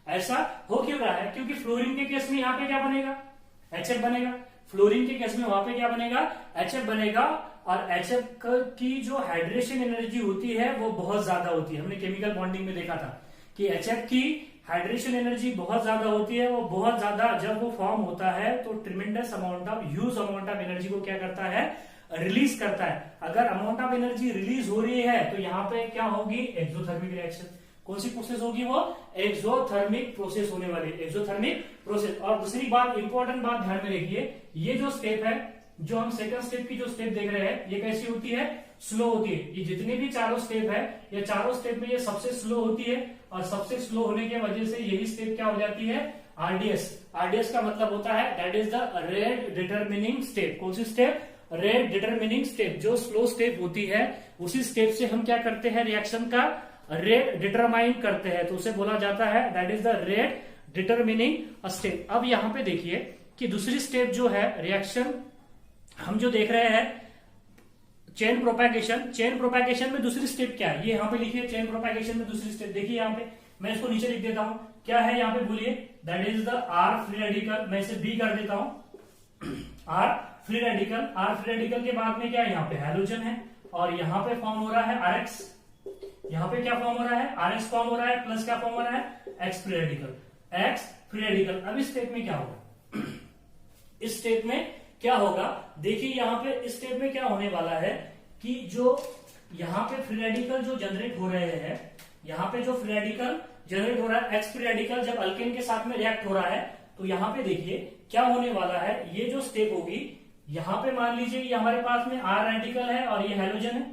ऐसा हो क्यों रहा है, क्योंकि फ्लोरीन के केस में यहाँ पे क्या बनेगा, HF बनेगा। फ्लोरीन के केस में वहां पे क्या बनेगा, HF बनेगा। और HF की जो हाइड्रेशन एनर्जी होती है वो बहुत ज्यादा होती है। हमने केमिकल बॉन्डिंग में देखा था कि HF की हाइड्रेशन एनर्जी बहुत ज्यादा होती है। वो बहुत ज्यादा जब वो फॉर्म होता है तो tremendous amount of, huge amount of energy को क्या करता है, रिलीज करता है। अगर अमाउंट ऑफ एनर्जी रिलीज हो रही है तो यहाँ पे क्या होगी, एक्सोथर्मिक रिएक्शन। कौन सी प्रोसेस होगी, वो एक्सोथर्मिक प्रोसेस होने वाली, एक्सोथर्मिक प्रोसेस। और दूसरी बात, इंपॉर्टेंट बात ध्यान में रखिए, ये जो स्टेप है, जो हम सेकंड स्टेप की जो स्टेप देख रहे हैं, ये कैसी होती है, स्लो होती है। ये जितने भी चारों स्टेप है, ये चारों स्टेप में ये सबसे स्लो होती है। और सबसे स्लो होने की वजह से यही स्टेप क्या हो जाती है, RDS। RDS का मतलब होता है that is the rate determining step. कौन see step, rate determining step. जो स्लो स्टेप होती है उसी स्टेप से हम क्या करते हैं, रिएक्शन का रेट डिटरमाइन करते हैं, तो उसे बोला जाता है that is the rate determining step. अब यहाँ पे देखिए कि दूसरी स्टेप जो है रिएक्शन हम जो देख रहे हैं चेन प्रोपैगेशन में दूसरी स्टेप क्या है, ये यहाँ पे लिखिए। चेन प्रोपैगेशन में दूसरी स्टेप देखिए यहाँ पे, मैं इसको नीचे लिख देता हूं, क्या है यहाँ पे बोलिए, that is the R free radical. मैं इसे बी कर देता हूं, आर फ्री रेडिकल के बाद में क्या है, यहाँ पे हैलोजन है और यहाँ पे फॉर्म हो रहा है आर एक्स। यहाँ पे क्या फॉर्म हो रहा है, आर एक्स फॉर्म हो रहा है, प्लस क्या फॉर्म हो रहा है, एक्स फ्री रेडिकल। अब इस स्टेप में क्या होगा, इस स्टेप में क्या होगा, देखिए यहाँ पे इस स्टेप में क्या होने वाला है कि जो यहाँ पे फ्री रेडिकल जो जनरेट हो रहे हैं, यहाँ पे जो फ्री रेडिकल जनरेट हो रहा है, एक्स फ्री रेडिकल जब अल्केन के साथ में रिएक्ट हो रहा है, तो यहाँ पे देखिए क्या होने वाला है, ये जो स्टेप होगी, यहाँ पे मान लीजिए ये हमारे पास में आर रेडिकल है और ये हैलोजन है,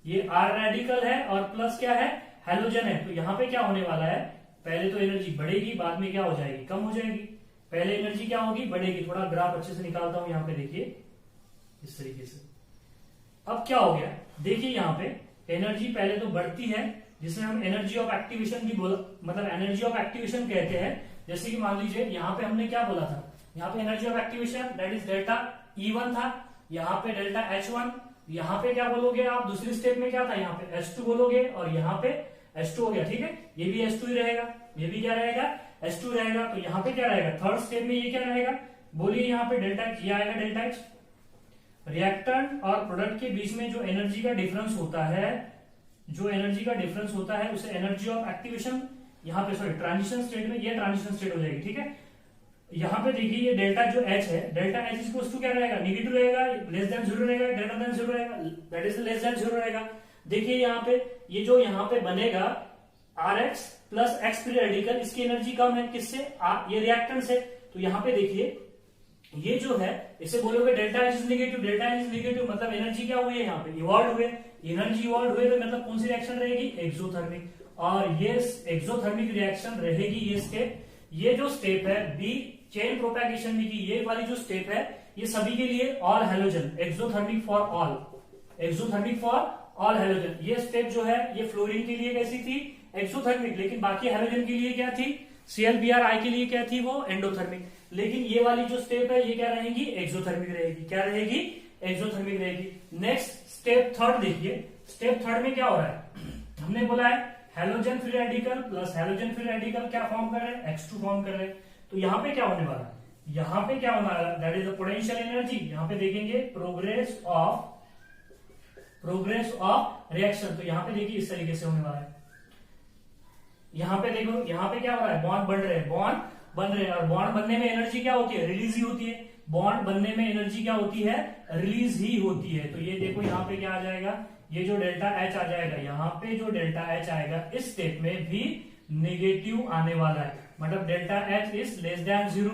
ये आर रेडिकल है और प्लस क्या है, हैलोजन है। तो यहाँ पे क्या होने वाला है, पहले तो एनर्जी बढ़ेगी, बाद में क्या हो जाएगी, कम हो जाएगी। पहले एनर्जी क्या होगी, बढ़ेगी। थोड़ा ग्राफ अच्छे से निकालता हूं, यहाँ पे देखिए इस तरीके से। अब क्या हो गया, देखिए यहाँ पे एनर्जी पहले तो बढ़ती है, जिसे हम एनर्जी ऑफ एक्टिवेशन भी बोला, मतलब एनर्जी ऑफ एक्टिवेशन कहते हैं। जैसे कि मान लीजिए यहाँ पे हमने क्या बोला था, यहाँ पे energy of activation that is delta E1 था, यहाँ पे डेल्टा H1। यहाँ पे क्या बोलोगे आप, दूसरी स्टेप में क्या था, यहाँ पे H2 बोलोगे और यहाँ पे H2 हो गया, ठीक है। ये भी H2 ही रहेगा, ये भी क्या रहेगा, H2 रहेगा। तो यहाँ पे क्या रहेगा, थर्ड स्टेप में ये क्या रहेगा, बोलिए यहाँ पे डेल्टा H, ये आएगा डेल्टा H। रिएक्टेंट और प्रोडक्ट के बीच में जो एनर्जी का डिफरेंस होता है, जो एनर्जी का डिफरेंस होता है उसे एनर्जी ऑफ एक्टिवेशन, यहाँ पे सॉरी ट्रांजिशन स्टेट में ये ट्रांजिशन स्टेट हो जाएगी, ठीक है। यहाँ पे देखिए ये डेल्टा जो H है, डेल्टा H इक्वल्स टू क्या रहेगा, नेगेटिव रहेगा, लेस देन जीरो रहेगा, ग्रेटर देन जीरो रहेगा, that is less than zero रहेगा। देखिए यहाँ पे ये जो यहाँ पे बनेगा Rx plus x free radical, इसकी एनर्जी कम है, किससे, ये रिएक्टेंट से। तो यहाँ पे देखिए ये जो है इसे बोलोगे delta H is negative, delta H is negative मतलब एनर्जी क्या हुई है, यहाँ पे इवॉल्व हुए, एनर्जी इवॉल्व हुए तो मतलब कौन सी रिएक्शन रहेगी, एक्सोथर्मिक। और ये एक्सोथर्मिक रिएक्शन रहेगी, ये स्टेप, ये जो स्टेप है बी चेन प्रोपैगेशन की, ये वाली जो स्टेप है ये सभी के लिए all halogen, exothermic for all, exothermic for all halogen. ये स्टेप जो है ये फ्लोरीन के लिए कैसी थी, एक्सोथर्मिक, लेकिन बाकी हैलोजन के लिए क्या थी, ClBr के लिए क्या थी, वो एंडोथर्मिक। लेकिन ये वाली जो स्टेप है ये क्या रहेगी, एक्सोथर्मिक रहेगी, क्या रहेगी, एक्सोथर्मिक रहेगी। नेक्स्ट स्टेप थर्ड देखिए, स्टेप थर्ड में क्या हो रहा है, हमने बोला है halogen free radical plus halogen free radical क्या फॉर्म कर रहे हैं, X2 फॉर्म कर रहे हैं। तो यहाँ पे क्या होने वाला है, यहाँ पे क्या होने वाला है, that is the potential energy. यहाँ पे देखेंगे प्रोग्रेस ऑफ रिएक्शन, तो यहाँ पे देखिए इस तरीके से होने वाला है। यहाँ पे देखो, यहाँ पे क्या हो रहा है, बॉन्ड बन रहे हैं, बॉन्ड बन रहे हैं, और बॉन्ड बनने में एनर्जी क्या होती है, रिलीज ही होती है। बॉन्ड बनने में एनर्जी क्या होती है, रिलीज ही होती है। तो ये देखो यहाँ पे क्या आ जाएगा, ये जो डेल्टा H आ जाएगा, यहाँ पे जो डेल्टा H आएगा इस स्टेप में भी नेगेटिव आने वाला है, मतलब delta H is less than zero.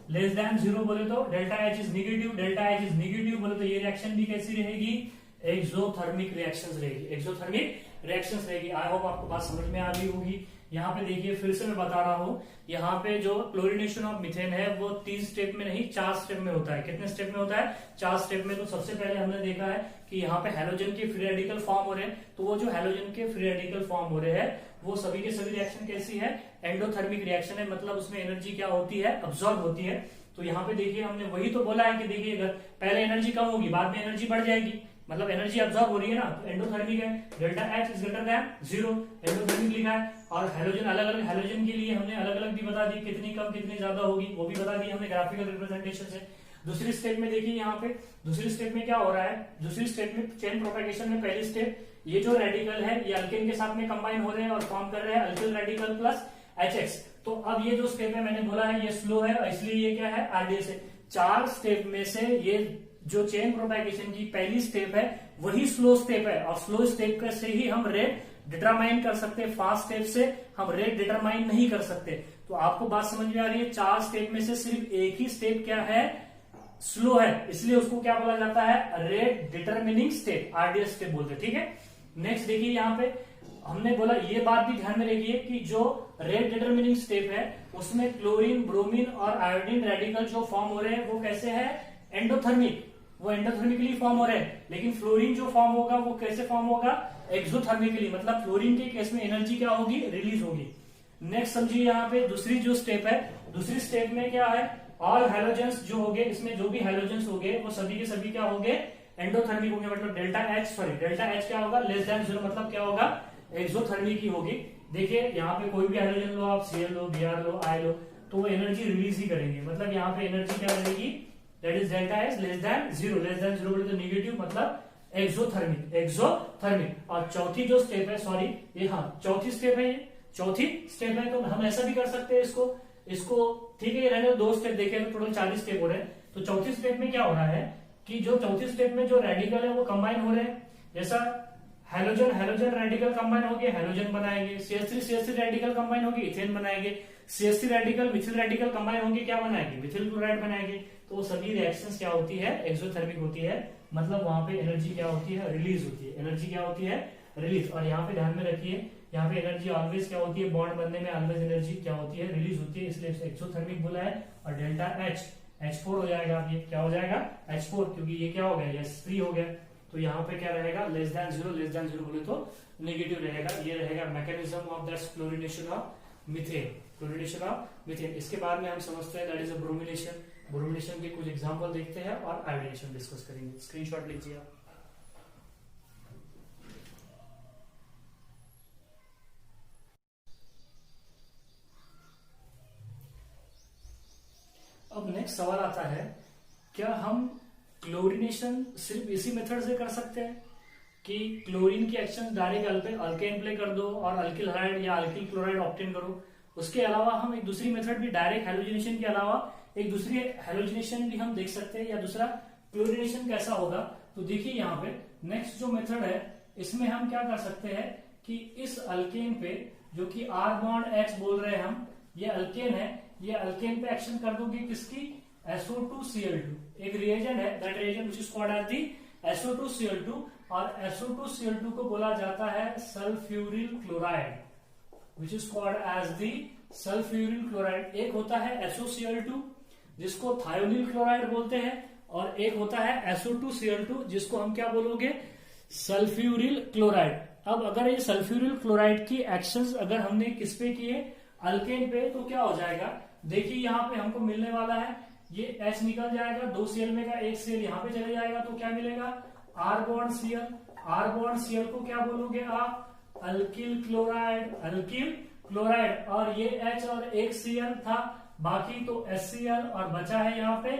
Less than zero बोले तो delta H is negative, delta H is negative बोले तो ये रिएक्शन भी कैसी रहेगी, एक्सोथर्मिक रिएक्शंस रहेगी, एक्सोथर्मिक रिएक्शंस रहेगी। आई होप आपको बात समझ में आ गई होगी। यहाँ पे देखिए फिर से मैं बता रहा हूँ, यहाँ पे जो क्लोरीनेशन ऑफ मीथेन है वो 3 स्टेप में नहीं 4 स्टेप में होता है। कितने स्टेप में होता है, 4 स्टेप में। तो सबसे पहले हमने देखा है कि यहाँ पे हैलोजन के फ्री रेडिकल फॉर्म हो रहे हैं, तो वो जो हैलोजन के फ्री रेडिकल फॉर्म हो रहे हैं वो सभी के सभी रिएक्शन कैसी है, एंडोथर्मिक रिएक्शन है, मतलब उसमें एनर्जी क्या होती है, अब्सॉर्ब होती है। तो यहाँ पे देखिए हमने वही तो बोला है कि देखिए अगर पहले एनर्जी कम होगी बाद में एनर्जी बढ़ जाएगी, मतलब एनर्जी अब्सॉर्ब हो रही है ना, तो एंडोथर्मिक है, delta H is greater than zero, endothermic लिखा है। और हैलोजन अलग अलग हैलोजन के लिए हमने अलग अलग भी बता दी, कितनी कम कितनी ज्यादा होगी वो भी बता दी हमने ग्राफिकल रिप्रेजेंटेशन से। दूसरी स्टेप में देखिए यहाँ पे, दूसरी स्टेप में क्या हो रहा है, दूसरी स्टेप में चेन प्रोपैगेशन में पहली स्टेप, ये जो रेडिकल है ये अल्केन के साथ में कंबाइन हो रहे हैं और फॉर्म कर रहे हैं अल्किल रेडिकल प्लस HX। तो अब ये जो स्टेप है मैंने बोला है ये स्लो है, इसलिए ये क्या है, RDS है। 4 स्टेप में से ये जो चेन प्रोपैगेशन की पहली स्टेप है वही स्लो स्टेप है, और स्लो स्टेप से ही हम रेट डिटरमाइन कर सकते हैं, फास्ट स्टेप से हम रेट डिटरमाइन नहीं कर सकते। तो आपको बात समझ में आ रही है, 4 स्टेप में से सिर्फ एक ही स्टेप क्या है, स्लो है, इसलिए उसको क्या बोला जाता है, rate determining step, RDS step बोलते हैं, ठीक है। नेक्स्ट देखिए यहाँ पे हमने बोला, ये बात भी ध्यान में रखिए कि जो रेट डिटरमिनिंग स्टेप है उसमें क्लोरीन, ब्रोमीन और आयोडीन रेडिकल जो फॉर्म हो रहे हैं वो कैसे है, एंडोथर्मिक, वो एंडोथर्मिकली फॉर्म हो रहे हैं। लेकिन फ्लोरीन जो फॉर्म होगा वो कैसे फॉर्म होगा, एक्सोथर्मिकली, मतलब फ्लोरीन के केस में एनर्जी क्या होगी, रिलीज होगी। नेक्स्ट समझिए यहाँ पे दूसरी जो स्टेप है, दूसरी स्टेप में क्या है, ऑल हैलोजेंस जो हो गए, इसमें जो भी हैलोजेंस हो गए वो सभी के सभी क्या हो गए, एंडोथर्मिक होंगे, मतलब डेल्टा एच क्या होगा, लेस देन 0, मतलब क्या होगा, एक्सोथर्मिक ही होगी। देखिए यहाँ पे कोई भी हाइड्रोजन लो आप, Cl low, Br low, I लो, तो वो एनर्जी रिलीज ही करेंगे, मतलब यहाँ पे एनर्जी क्या रहेगी, that is delta H less than 0 बोले तो नेगेटिव, मतलब एक्सोथर्मिक। और चौथी जो स्टेप है, सॉरी ये, हाँ चौथी स्टेप है, ये चौथी स्टेप है, तो हम ऐसा भी कर सकते हैं इसको ठीक है, ये रहने दो स्टेप देखे तो टोटल 4 स्टेप हो रहे हैं। तो चौथी स्टेप में क्या हो रहा है कि जो चौथी स्टेप में जो रेडिकल है वो कंबाइन हो रहे हैं, जैसा हैलोजन रेडिकल कंबाइन हो गए, हैलोजन बनाएंगे, CH3 रेडिकल कंबाइन होगी, इथेन बनाएंगे, CH3 radical Mithil radical combine होंगे, क्या बनाएंगे, मिथिल क्लोराइड बनाएंगे। तो वो सभी रिएक्शंस क्या होती है, एक्सोथर्मिक होती है, मतलब वहां पे एनर्जी क्या होती है, रिलीज होती है, एनर्जी क्या होती है, रिलीज। और यहाँ पे ध्यान में रखिए, यहाँ पे एनर्जी ऑलवेज क्या होती है, बॉन्ड बनने में ऑलवेज एनर्जी क्या होती है, रिलीज होती है, इसलिए एक्सोथर्मिक बोला है। और डेल्टा एच H4 हो जाएगा, ये क्या हो जाएगा, H4, क्योंकि ये क्या हो गया, ये H3 हो गया, तो यहाँ पे क्या रहेगा, लेस देन जीरो बोले तो नेगेटिव रहेगा। ये रहेगा mechanism of that chlorination of methane. इसके बाद में हम समझते हैं दैट इज अ ब्रोमिनेशन के कुछ एग्जांपल देखते हैं और आयोडीनेशन डिस्कस करेंगे। स्क्रीनशॉट लीजिए आप। अब नेक्स्ट सवाल आता है, क्या हम क्लोरिनेशन सिर्फ इसी मेथड से कर सकते हैं कि क्लोरीन की एक्शन डायरेक्ट अल्केन प्ले कर दो और अल्किल हाइड या अल्किल क्लोराइड ऑब्टेन करो। उसके अलावा हम एक दूसरी मेथड भी, डायरेक्ट हैलोजिनेशन के अलावा एक दूसरी हैलोजिनेशन भी हम देख सकते हैं, या दूसरा क्लोरिनेशन कैसा होगा। तो देखिए यहाँ पे नेक्स्ट जो मेथड है, इसमें हम क्या कर सकते हैं कि इस अल्केन पे, जो कि R बॉन्ड H बोल रहे हैं हम, ये अल्केन है, ये अल्केन पे एक्शन कर दोगे किसकी, SO2Cl2, एक रिएजेंट है, that reagent which is called as the SO2Cl2, और SO2Cl2 को बोला जाता है sulfuryl chloride, which is called as the sulfuryl chloride. एक होता है SOCl2 जिसको थायोनिल क्लोराइड बोलते हैं, और एक होता है SO2Cl2 जिसको हम क्या बोलोगे, सल्फ्यूरिल क्लोराइड। अब अगर ये सल्फ्यूरिल क्लोराइड की एक्शंस अगर हमने किस पे किए, अल्केन पे, तो क्या हो जाएगा, देखिए यहाँ पे हमको मिलने वाला है, ये H निकल जाएगा, 2 Cl में का 1 Cl यहाँ पे चले जाएगा, तो क्या मिलेगा, R बॉन्ड Cl को क्या बोलोगे आप, अल्किल क्लोराइड, और ये H और 1 Cl था, बाकी तो HCl, और बचा है यहाँ पे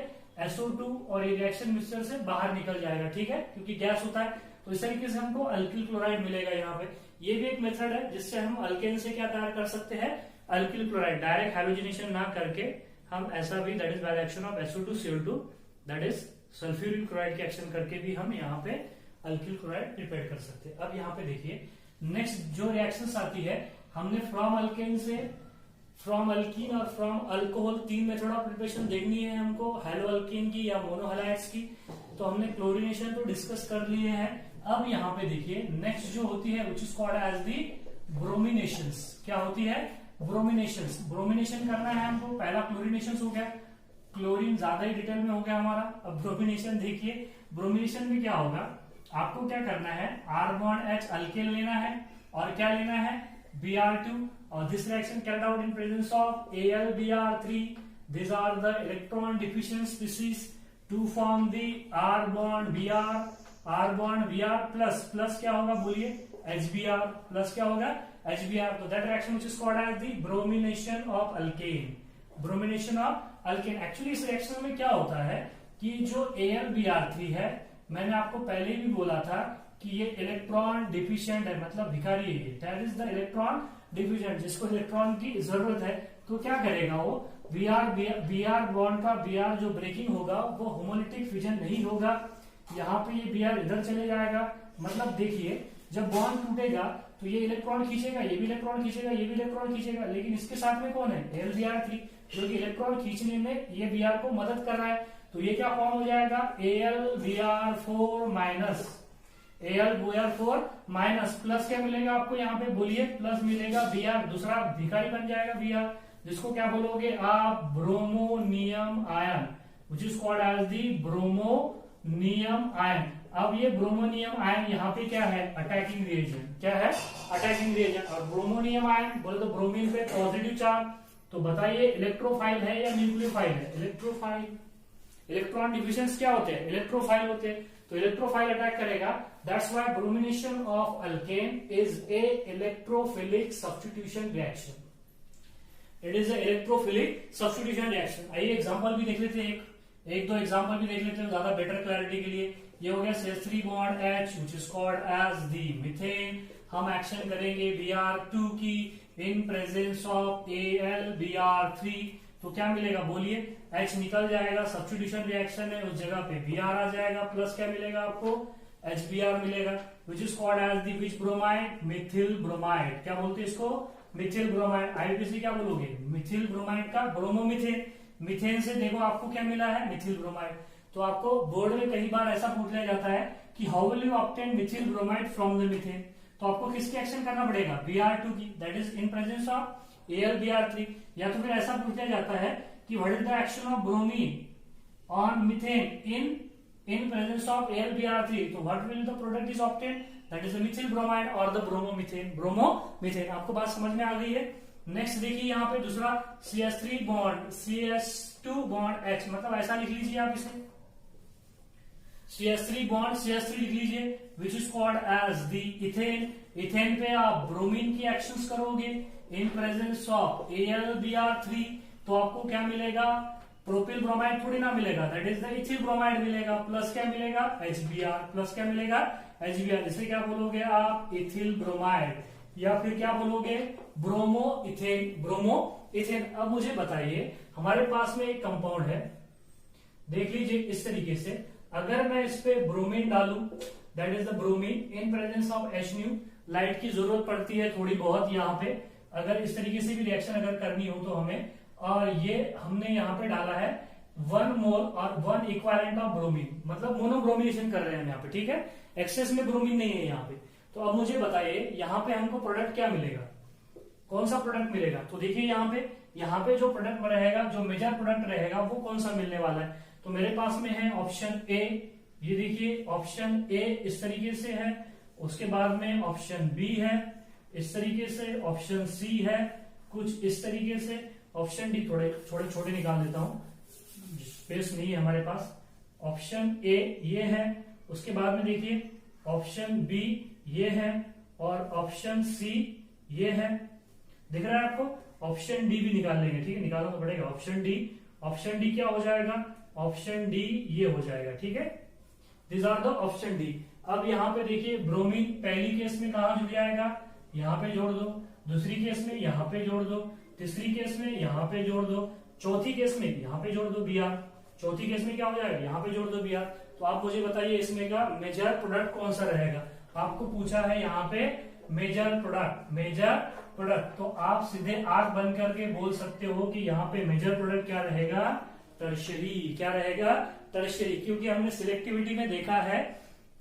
SO2, और ये रिएक्शन मिक्सचर से बाहर निकल जाएगा, ठीक है, क्योंकि गैस होता है। तो इस तरीके से हमको अल्किल क्लोराइड मिलेगा यहाँ पे। ये भी एक मेथड है जिससे हम अल्केन से क्या तैयार कर सकते हैं, अल्किल क्लोराइड, डायरेक्ट हैलोजिनेशन ना करके हम ऐसा भी, that is by the action of SO2Cl2, that is sulphuryl chloride की एक्शन करके भी हम यहाँ पे अल्किल क्लोराइड प्रिपेयर कर सकते हैं। अब यहाँ पे देखिए नेक्स्ट जो रिएक्शंस आती है, हमने फ्रॉम अल्केन से, फ्रॉम अल्कीन और from alcohol, 3 method of preparation देखनी है हमको, हैलो अल्कीन की या मोनोहैलाइड्स की। तो हमने क्लोरिनेशन तो डिस्कस कर लिए हैं। अब यहाँ पे देखिए नेक्स्ट जो होती है which is called as the brominations. क्या होती है, ब्रोमिनेशन करना है हमको। पहला क्लोरिनेशन हो गया, क्लोरीन ज्यादा ही डिटेल में हो गया हमारा। अब ब्रोमिनेशन देखिए, ब्रोमिनेशन में क्या होगा, आपको क्या करना है, R बॉन्ड H अल्केन लेना है, और क्या लेना है, Br2, और this reaction carried out in presence of AlBr3। These are the electron deficient species to form the R bond Br plus क्या होगा बोलिए, HBr प्लस क्या होगा, HBr। तो that reaction which is called as the bromination of alkane. Actually इस reaction में क्या होता है कि जो AlBr3 है, मैंने आपको पहले भी बोला था कि ये इलेक्ट्रॉन डिफिशिएंट है, मतलब भिखारी है, that is the electron deficient, जिसको इलेक्ट्रॉन की जरूरत है। तो क्या करेगा वो, Br बॉन्ड का Br जो ब्रेकिंग होगा वो होमोलिटिक फिजन नहीं होगा, यहाँ पे ये Br इधर चले जाएगा। मतलब देखिए जब बॉन्ड टूटेगा तो ये इलेक्ट्रॉन खींचेगा, ये भी इलेक्ट्रॉन खींचेगा, ये भी इलेक्ट्रॉन खींचेगा, लेकिन इसके साथ में कौन है, AlBr3, जो कि इलेक्ट्रॉन खींचने में ये Br को मदद कर रहा है। तो ये क्या फॉर्म हो जाएगा, AlBr4 माइनस, प्लस क्या मिलेगा आपको यहाँ पे बोलिए, प्लस मिलेगा Br, दूसरा भिखारी बन जाएगा Br, जिसको क्या बोलोगे आप, bromonium ion, which is called as the bromonium ion. अब ये ब्रोमोनियम आयन यहाँ पे क्या है, अटैकिंग रिएजेंट, क्या है, अटैकिंग रिएजेंट। और ब्रोमोनियम आयन बोले तो ब्रोमीन पे पॉजिटिव चार्ज, तो बताइए इलेक्ट्रोफाइल है या न्यूक्लियोफाइल है? इलेक्ट्रोफाइल। इलेक्ट्रॉन डिविजन्स क्या होते हैं? इलेक्ट्रोफाइल होते हैं। तो इलेक्ट्रोफाइल अटैक करेगा। That's why bromination of alkane is a electrophilic substitution reaction. It is a electrophilic substitution reaction. आइए एग्जांपल भी देख लेते हैं, एक दो एग्जांपल भी देख लेते हैं ज्यादा बेटर क्लैरिटी के लिए। ये हो गया CH3 bond H which is called as the methane। हम एक्शन करेंगे Br2 की इन प्रेजेंस ऑफ AlBr3। तो क्या मिलेगा बोलिए? H निकल जाएगा, सब्स्टिट्यूशन रिएक्शन है, उस जगह पे Br आ जाएगा, प्लस क्या मिलेगा आपको? HBr मिलेगा, which is called as the which bromide? Mithil bromide. क्या बोलते हैं इसको? मिथिल ब्रोमाइड। आईपीसी क्या बोलोगे? मिथिल ब्रोमाइड का ब्रोमोमिथेन। मिथेन से देखो आपको क्या मिला है? मिथिल ब्रोमाइड। तो आपको बोर्ड में कई बार ऐसा पूछ लिया जाता है कि how will you obtain Mithil bromide from the methane. तो आपको किसकी एक्शन करना पड़ेगा? Br2 की, that is in presence of AlBr3। या तो फिर ऐसा पूछा जाता है कि what is the action of bromine on methane in presence of AlBr3। तो what will the product is obtain? That is the Mithil bromide और द ब्रोमोमिथेन। ब्रोमोमिथेन। आपको बात समझ में आ गई है? नेक्स्ट देखिए यहाँ पे दूसरा CH3 bond CH2 bond H, मतलब ऐसा लिख लीजिए आप इसे, CH3 बॉन्ड CH3 लिख लीजिए, which is called as the ethane. Ethane पे आप ब्रोमीन की एक्शंस करोगे इन प्रेजेंस ऑफ AlBr3। तो आपको क्या मिलेगा? प्रोपिल ब्रोमाइड थोड़ी ना मिलेगा, that is the ethyl bromide मिलेगा, प्लस क्या मिलेगा? HBr, प्लस क्या मिलेगा? HBr। इसे क्या बोलोगे आप? इथिल ब्रोमाइड, या फिर क्या बोलोगे? Bromo ethane. Bromo ethane. अब मुझे बताइए, हमारे पास में एक कंपाउंड है, देख लीजिए इस तरीके से, अगर मैं इस पे ब्रोमीन डालू, that is the bromine in presence of HNu। Light की जरूरत पड़ती है थोड़ी बहुत यहाँ पे, अगर इस तरीके से भी रिएक्शन अगर करनी हो तो हमें, और ये हमने यहाँ पे डाला है 1 मोल और 1 इक्वालेंट ऑफ ब्रोमीन, मतलब मोनोब्रोमिनेशन कर रहे हैं हम यहाँ पे, ठीक है? एक्सेस में ब्रोमीन नहीं है यहाँ पे। तो अब मुझे बताइए यहाँ पे हमको प्रोडक्ट क्या मिलेगा? कौन सा प्रोडक्ट मिलेगा? तो देखिए यहाँ पे जो प्रोडक्ट रहेगा, जो मेजर प्रोडक्ट रहेगा, वो कौन सा मिलने वाला है? तो मेरे पास में है ऑप्शन ए। ये देखिए ऑप्शन ए इस तरीके से है, उसके बाद में ऑप्शन बी है इस तरीके से, ऑप्शन सी है कुछ इस तरीके से, ऑप्शन डी थोड़े छोटे छोटे निकाल देता हूं, स्पेस नहीं है हमारे पास। ऑप्शन ए ये है, उसके बाद में देखिए ऑप्शन बी ये है, और ऑप्शन सी ये है। दिख रहा है आपको? ऑप्शन डी भी निकाल लेंगे, ठीक है? निकालना तो पड़ेगा। ऑप्शन डी, ऑप्शन डी क्या हो जाएगा? ऑप्शन डी ये हो जाएगा, ठीक है? This are the option D. अब यहाँ पे देखिए ब्रोमीन पहली केस में कहा जुड़ जाएगा? यहाँ पे जोड़ दो, दूसरी केस में यहाँ पे जोड़ दो, तीसरी केस में यहाँ पे जोड़ दो, चौथी केस में यहाँ पे जोड़ दो Br। चौथी केस में क्या हो जाएगा? यहाँ पे जोड़ दो Br। तो आप मुझे बताइए इसमें का मेजर प्रोडक्ट कौन सा रहेगा? आपको पूछा है यहाँ पे मेजर प्रोडक्ट, मेजर प्रोडक्ट। तो आप सीधे आंख बंद करके बोल सकते हो कि यहाँ पे मेजर प्रोडक्ट क्या रहेगा? टर्शियरी। क्या रहेगा? टर्शियरी। क्योंकि हमने सिलेक्टिविटी में देखा है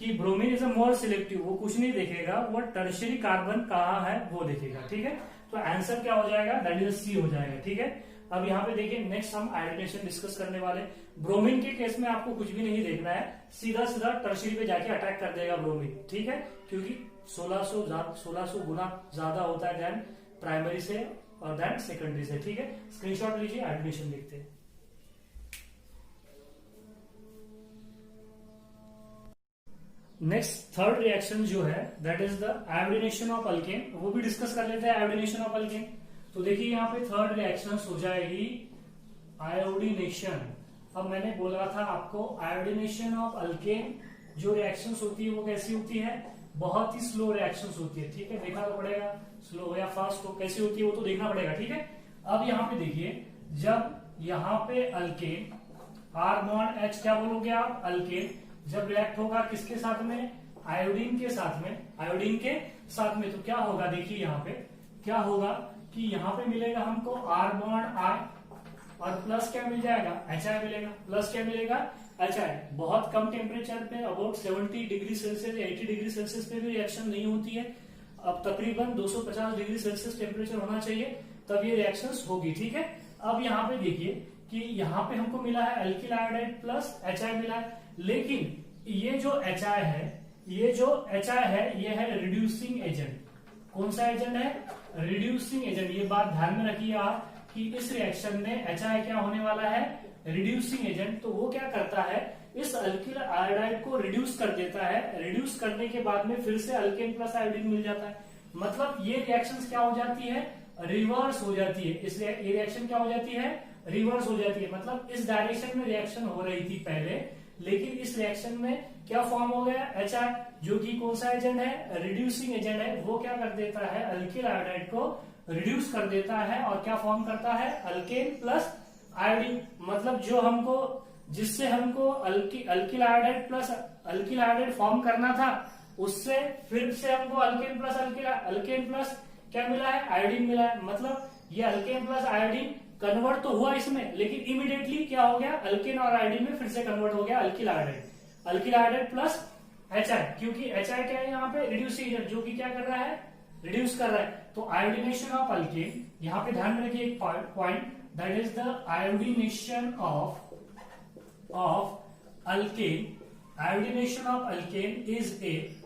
कि bromine is a more selective, वो कुछ नहीं देखेगा, वो टर्शियरी कार्बन कहाँ है वो देखेगा, ठीक है? तो आंसर क्या हो जाएगा? दैट इज सी हो जाएगा, ठीक है? अब यहाँ पे देखिए नेक्स्ट हम आयोडीनेशन डिस्कस करने वाले। ब्रोमीन के केस में आपको कुछ भी नहीं देखना है, सीधा सीधा टर्शियरी पे जाके अटैक कर देगा ब्रोमीन, ठीक है? क्योंकि 1600 गुना ज्यादा होता है देन प्राइमरी से और देन सेकेंडरी से, ठीक है? स्क्रीनशॉट लीजिए, आयोडीनेशन देखते हैं। नेक्स्ट थर्ड रिएक्शन जो है that is the iodination of alkane, वो भी डिस्कस कर लेते हैं। आयोडीनेशन ऑफ अल्केन, तो देखिए यहाँ पे थर्ड रिएक्शन हो जाएगी आयोडीनेशन। अब मैंने बोला था आपको आयोडीनेशन ऑफ अल्केन जो रिएक्शन होती है वो कैसी होती है? बहुत ही स्लो रिएक्शन होती है, ठीक है? देखना तो पड़ेगा स्लो हो या फास्ट हो, कैसी होती है वो तो देखना पड़ेगा, ठीक है? अब यहाँ पे देखिए, जब यहाँ पे अल्केन R बॉन्ड H, क्या बोलोगे आप? अल्केन जब रिएक्ट होगा किसके साथ में? आयोडीन के साथ में, आयोडीन के साथ में। तो क्या होगा? देखिए यहाँ पे क्या होगा कि यहाँ पे मिलेगा हमको R बॉन्ड I, और प्लस क्या मिल जाएगा? HI मिलेगा। प्लस क्या मिलेगा? HI। बहुत कम टेम्परेचर पे, about 70 degree Celsius, 80 degree Celsius पे भी रिएक्शन नहीं होती है। अब तकरीबन 250 डिग्री सेल्सियस टेम्परेचर होना चाहिए तब ये रिएक्शन होगी, ठीक है? अब यहाँ पे देखिए कि यहाँ पे हमको मिला है अल्किल आयोडाइड प्लस HI मिला है, लेकिन ये जो HI है, ये जो HI है ये है रिड्यूसिंग एजेंट। कौन सा एजेंट है? Reducing agent. ये बात ध्यान में रखिए आप कि इस रिएक्शन में HI क्या होने वाला है, रिड्यूसिंग एजेंट। तो वो क्या करता है, इस अल्किल आयोडाइड को रिड्यूस कर देता है। रिड्यूस करने के बाद में फिर से अल्केन प्लस आयोडीन मिल जाता है। मतलब ये रिएक्शन क्या हो जाती है, रिवर्स हो जाती है। इसलिए ये रिएक्शन क्या हो जाती है, रिवर्स हो जाती है। मतलब इस डायरेक्शन में रिएक्शन हो रही थी पहले, लेकिन इस रिएक्शन में क्या फॉर्म हो गया, HI, जो कि कौन सा एजेंट है, रिड्यूसिंग एजेंट है। वो क्या कर देता है, अल्किल आयोडाइड को रिड्यूस कर देता है और क्या फॉर्म करता है, अल्केन प्लस आयोडीन। मतलब जो हमको, जिससे हमको alkyl iodide plus alkyl iodide form करना था, उससे फिर से हमको अल्केन प्लस क्या मिला है, आयोडीन मिला है। मतलब ये अल्केन प्लस आयोडीन कन्वर्ट तो हुआ इसमें, लेकिन इमीडिएटली क्या हो गया, अल्केन और आयोडीन में फिर से कन्वर्ट हो गया अल्किल आयोडाइड प्लस HI, क्योंकि HI क्या है यहाँ पे, रिड्यूसिंग एजेंट, जो कि क्या कर रहा है, रिड्यूस कर रहा है। तो आयोडीनेशन ऑफ अल्केन, यहाँ पे ध्यान रखिए एक point, that is the iodination of alkane. Iodination of alkane is a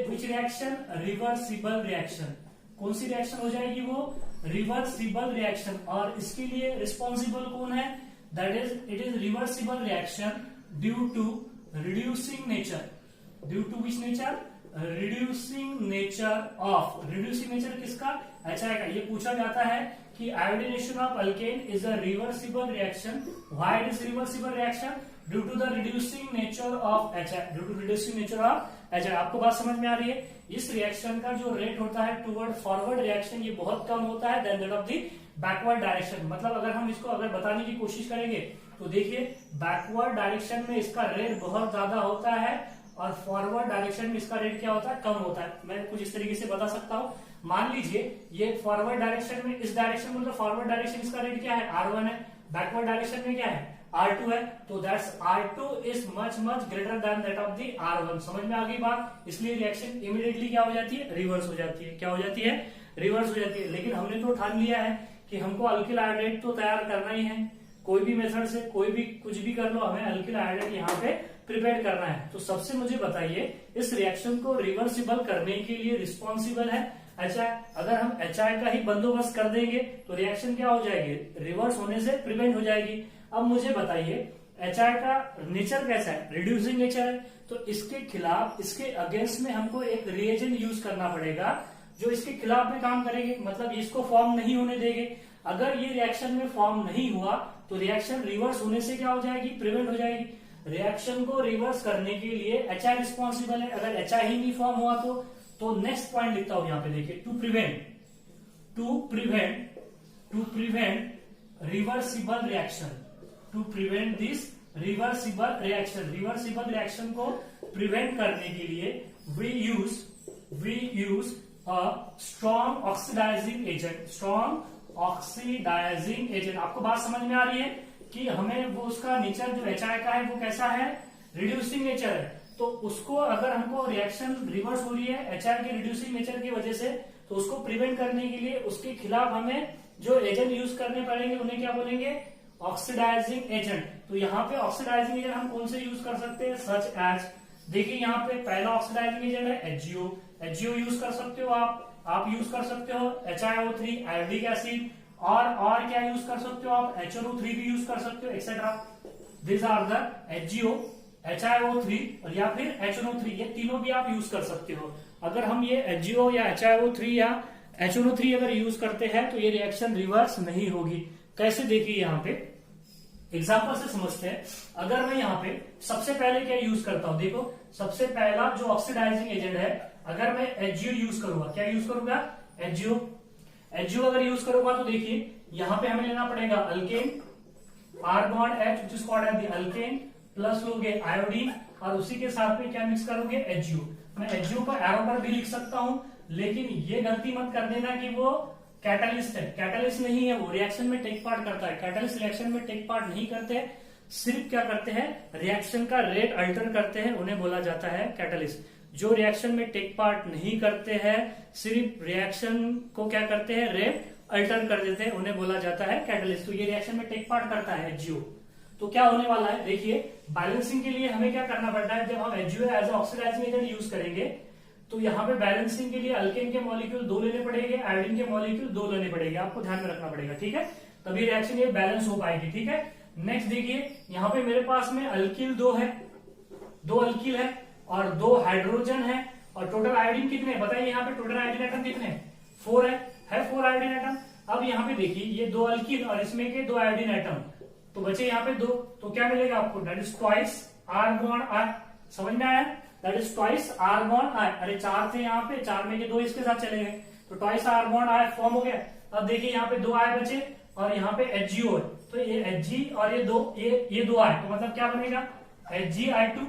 which reaction, reversible reaction. कौन सी रिएक्शन हो जाएगी वो, रिवर्सिबल रिएक्शन। और इसके लिए रिस्पॉन्सिबल कौन है, that is it is reversible reaction due to reducing nature. Due to which nature, reducing nature किसका, HI का। ये पूछा जाता है कि iodination of alkane is a reversible reaction. Why it is reversible reaction, due to the reducing nature of HI, due to reducing nature of HI। आपको बात समझ में आ रही है। इस रिएक्शन का जो रेट होता है टुवर्ड फॉरवर्ड रिएक्शन, ये बहुत कम होता है than that of the backward direction. मतलब अगर हम इसको अगर बताने की कोशिश करेंगे तो देखिए, बैकवर्ड डायरेक्शन में इसका रेट बहुत ज्यादा होता है और फॉरवर्ड डायरेक्शन में इसका रेट क्या होता है, कम होता है। मैं कुछ इस तरीके से बता सकता हूं। मान लीजिए ये फॉरवर्ड डायरेक्शन में, इस डायरेक्शन में, मतलब फॉरवर्ड डायरेक्शन इसका रेट क्या है, R1 है। बैकवर्ड डायरेक्शन में क्या है, R2 है। तो that's R2 is much greater than that of the R1। समझ में आ गई बात। इसलिए रिएक्शन इमीडिएटली क्या हो जाती है, रिवर्स हो जाती है। क्या हो जाती है, रिवर्स हो जाती है। लेकिन हमने तो ठान लिया है कि हमको अल्किल आयोडाइड तो तैयार करना ही है। कोई भी मेथड से, कोई भी कुछ भी कर लो, हमें अल्किल आयोडाइड यहाँ पे प्रिपेयर करना है। तो सबसे मुझे बताइए, इस रिएक्शन को रिवर्सिबल करने के लिए रिस्पॉन्सिबल है HI। अगर हम HI का ही बंदोबस्त कर देंगे तो रिएक्शन क्या हो जाएगी, रिवर्स होने से प्रिवेंट हो जाएगी। अब मुझे बताइए, HI का नेचर कैसा है, रिड्यूसिंग नेचर है। तो इसके खिलाफ, इसके अगेंस्ट में हमको एक रिएजेंट यूज करना पड़ेगा जो इसके खिलाफ में काम करेंगे। मतलब इसको फॉर्म नहीं होने देंगे। अगर ये रिएक्शन में फॉर्म नहीं हुआ तो रिएक्शन रिवर्स होने से क्या हो जाएगी, प्रिवेंट हो जाएगी। रिएक्शन को रिवर्स करने के लिए HI रिस्पॉन्सिबल है। अगर HI ही नहीं फॉर्म हुआ तो नेक्स्ट पॉइंट लिखता हूं यहाँ पे, देखिए, to prevent reversible reaction, to prevent this reversible reaction को प्रिवेंट करने के लिए we use a strong oxidising agent. आपको बात समझ में आ रही है कि हमें वो, उसका नेचर जो HI का है वो कैसा है, रिड्यूसिंग नेचर है। तो उसको, अगर हमको रिएक्शन रिवर्स हो रही है HI के रिड्यूसिंग नेचर की वजह से, तो उसको प्रिवेंट करने के लिए उसके खिलाफ हमें जो एजेंट यूज करने पड़ेंगे उन्हें क्या बोलेंगे, ऑक्सीडाइजिंग एजेंट। तो यहाँ पे ऑक्सीडाइजिंग एजेंट हम कौन से यूज कर सकते हैं, सच एज, देखिए यहाँ पे पहला ऑक्सीडाइजिंग एजेंट है HGO यूज कर सकते हो आप यूज कर सकते हो HiO3, आयोडिक एसिड, और क्या यूज कर सकते हो आप, HNO3 भी यूज कर सकते हो, etcetera. This are the HGO, HiO3 और या फिर HNO3, ये तीनों भी आप यूज कर सकते हो। अगर हम ये HGO या HiO3 या HNO3 अगर यूज करते हैं तो ये रिएक्शन रिवर्स नहीं होगी। कैसे, देखिए यहाँ पे एग्जाम्पल से समझते हैं। अगर मैं यहाँ पे सबसे पहले क्या यूज करता हूं, देखो, सबसे पहला जो ऑक्सीडाइजिंग एजेंट है, अगर मैं HGO यूज करूंगा, क्या यूज करूंगा, HGO अगर यूज करूंगा तो देखिए यहाँ पे हमें लेना पड़ेगा alkane, R bond H which is called as the alkane, plus लोगे आयोडीन और उसी के साथ में क्या मिक्स करोगे, HGO। मैं HGO को एरो पर भी लिख सकता हूं, लेकिन ये गलती मत कर देना कि वो कैटलिस्ट है। कैटलिस्ट नहीं है, वो रिएक्शन में टेक पार्ट करता है। कैटलिस्ट रिएक्शन में टेक पार्ट नहीं करते, सिर्फ क्या करते हैं, रिएक्शन का रेट अल्टर करते हैं, उन्हें बोला जाता है कैटलिस्ट। जो रिएक्शन में टेक पार्ट नहीं करते हैं, सिर्फ रिएक्शन को क्या करते हैं, रेट अल्टर कर देते हैं, उन्हें बोला जाता है कैटलिस्ट। तो ये रिएक्शन में टेक पार्ट करता है HGO। तो क्या होने वाला है, देखिए, बैलेंसिंग के लिए हमें क्या करना पड़ता है, जब हम HGO as oxidising agent use करेंगे तो यहाँ पे बैलेंसिंग के लिए अल्केन के मॉलिक्यूल 2 लेने पड़ेंगे, आयोडीन के मॉलिक्यूल 2 लेने पड़ेंगे, आपको ध्यान में रखना पड़ेगा, ठीक है, तभी रिएक्शन ये बैलेंस हो पाएगी, ठीक है। नेक्स्ट देखिए, यहाँ पे मेरे पास में अल्किल 2 है, 2 अल्किल है और 2 हाइड्रोजन है, और टोटल आयोडीन कितने बताइए, यहाँ पे टोटल आयोडीन एटम कितने, 4 है 4 आयोडीन एटम। अब यहाँ पे देखिए ये 2 अल्किल और इसमें के 2 आयोडीन एटम, तो बचे यहाँ पे 2, तो क्या मिलेगा आपको, that is twice R bond I, समझ में आया, that is twice R bond I. अरे 4 थे यहाँ पे, 4 में के 2 इसके साथ चले गए, तो twice R bond I form हो गया। अब देखिए यहाँ पे 2 आई बचे और यहाँ पे HgO है, तो ये Hg और ये 2 आई, तो मतलब क्या बनेगा, Hg(I2),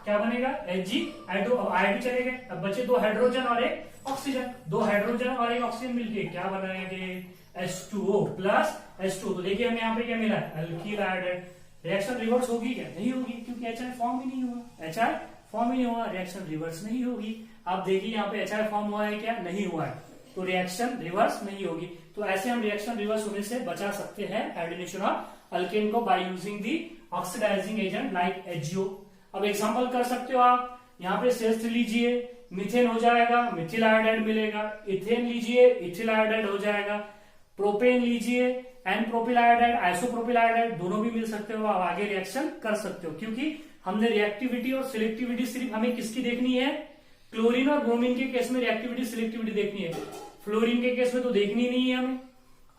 क्या बनेगा, Hg(I2), अब आई भी चले गए, अब बचे 2 हाइड्रोजन और 1 ऑक्सीजन, 2 हाइड्रोजन और 1 ऑक्सीजन मिलके क्या बनाएंगे, H2O प्लस H2। तो देखिए हमें यहाँ पे क्या मिला, अल्किल आयोडाइड। रिएक्शन रिवर्स होगी क्या, नहीं होगी, क्योंकि HI फॉर्म ही नहीं हुआ, HI फॉर्म ही नहीं हुआ, रिएक्शन रिवर्स नहीं होगी। आप देखिए यहाँ पे HI फॉर्म हुआ है क्या, नहीं हुआ है, तो रिएक्शन रिवर्स नहीं होगी। तो ऐसे हम रिएक्शन रिवर्स होने से बचा सकते हैं आयोडीनेशन ऑफ अल्केन को by using the oxidising agent like HgO। अब एग्जांपल कर सकते हो आप, यहाँ पे CH3 लीजिए, मीथेन हो जाएगा, मिथिल आयोडाइड मिलेगा, इथेन लीजिए, इथिल आयोडाइड हो जाएगा, प्रोपेन लीजिए, n propyl iodide, isopropyl iodide, दोनों भी मिल सकते हो, आप आगे रिएक्शन कर सकते हो, क्योंकि हमने रिएक्टिविटी और सिलेक्टिविटी सिर्फ हमें किसकी देखनी है, क्लोरीन और ब्रोमीन के केस में रिएक्टिविटी सिलेक्टिविटी देखनी है, फ्लोरीन के केस में तो देखनी नहीं है हमें,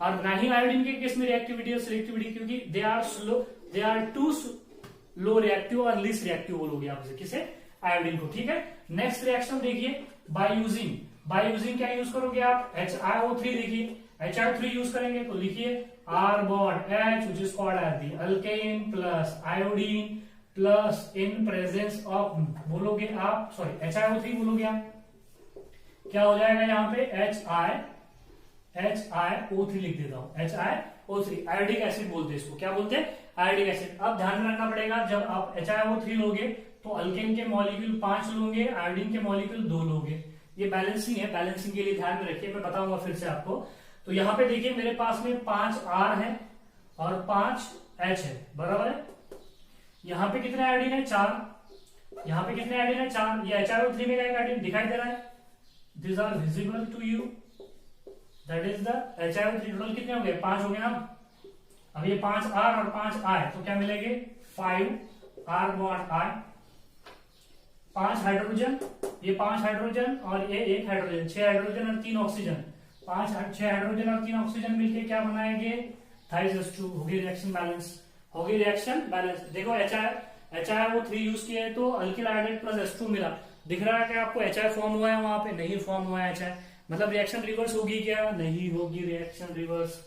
और ना ही आयोडीन के केस में रिएक्टिविटी और सिलेक्टिविटी, क्योंकि they are slow, they are too low reactive और लीस्ट रिएक्टिव बोलोगे आप किसे, आयोडीन को, ठीक है। नेक्स्ट रिएक्शन देखिए, बाय यूजिंग क्या यूज करोगे आप, HiO3 देखिए, HiO3 यूज करेंगे तो लिखिए R bond H which is called as the alkane plus iodine plus in presence of, बोलोगे आप, सॉरी HiO3 बोलोगे आप, क्या हो जाएगा यहाँ पे HiO3 लिख देता हूं, HiO3 आयोडिक एसिड बोलते हैं इसको, क्या बोलते हैं, आयोडिक एसिड। अब ध्यान में रखना पड़ेगा, जब आप HiO3 लोगे तो अल्केन के मॉलिक्यूल 5 लोगे, आयोडीन के मॉलिक्यूल 2 लोगे, ये बैलेंसिंग है, बैलेंसिंग के लिए ध्यान में रखिए, मैं बताऊंगा फिर से आपको। तो यहाँ पे देखिए मेरे पास में 5 R है और 5 H है, बराबर है, यहाँ पे कितने आयोडीन है, 4, यहाँ पे कितने आयोडीन है, 4, ये HiO3 में का आयोडीन दिखाई दे रहा है, these are visible to you, that is the HiO3, total कितने हो गए, 5 हो गए ना। अब ये 5 R और 5 I, तो क्या मिलेंगे, 5 R बॉन्ड I, 5 हाइड्रोजन, ये 5 हाइड्रोजन और ये 1 हाइड्रोजन, 6 हाइड्रोजन और 3 ऑक्सीजन, 6 हाइड्रोजन और 3 ऑक्सीजन मिलके क्या बनाएंगे, H2, होगी रिएक्शन बैलेंस, होगी रिएक्शन बैलेंस। देखो HiO3 यूज किया है तो अल्किल आयोडाइड प्लस H2 मिला, दिख रहा है कि आपको HI फॉर्म हुआ है, वहां पे नहीं फॉर्म हुआ है HI, मतलब रिएक्शन रिवर्स होगी क्या, नहीं होगी रिएक्शन रिवर्स।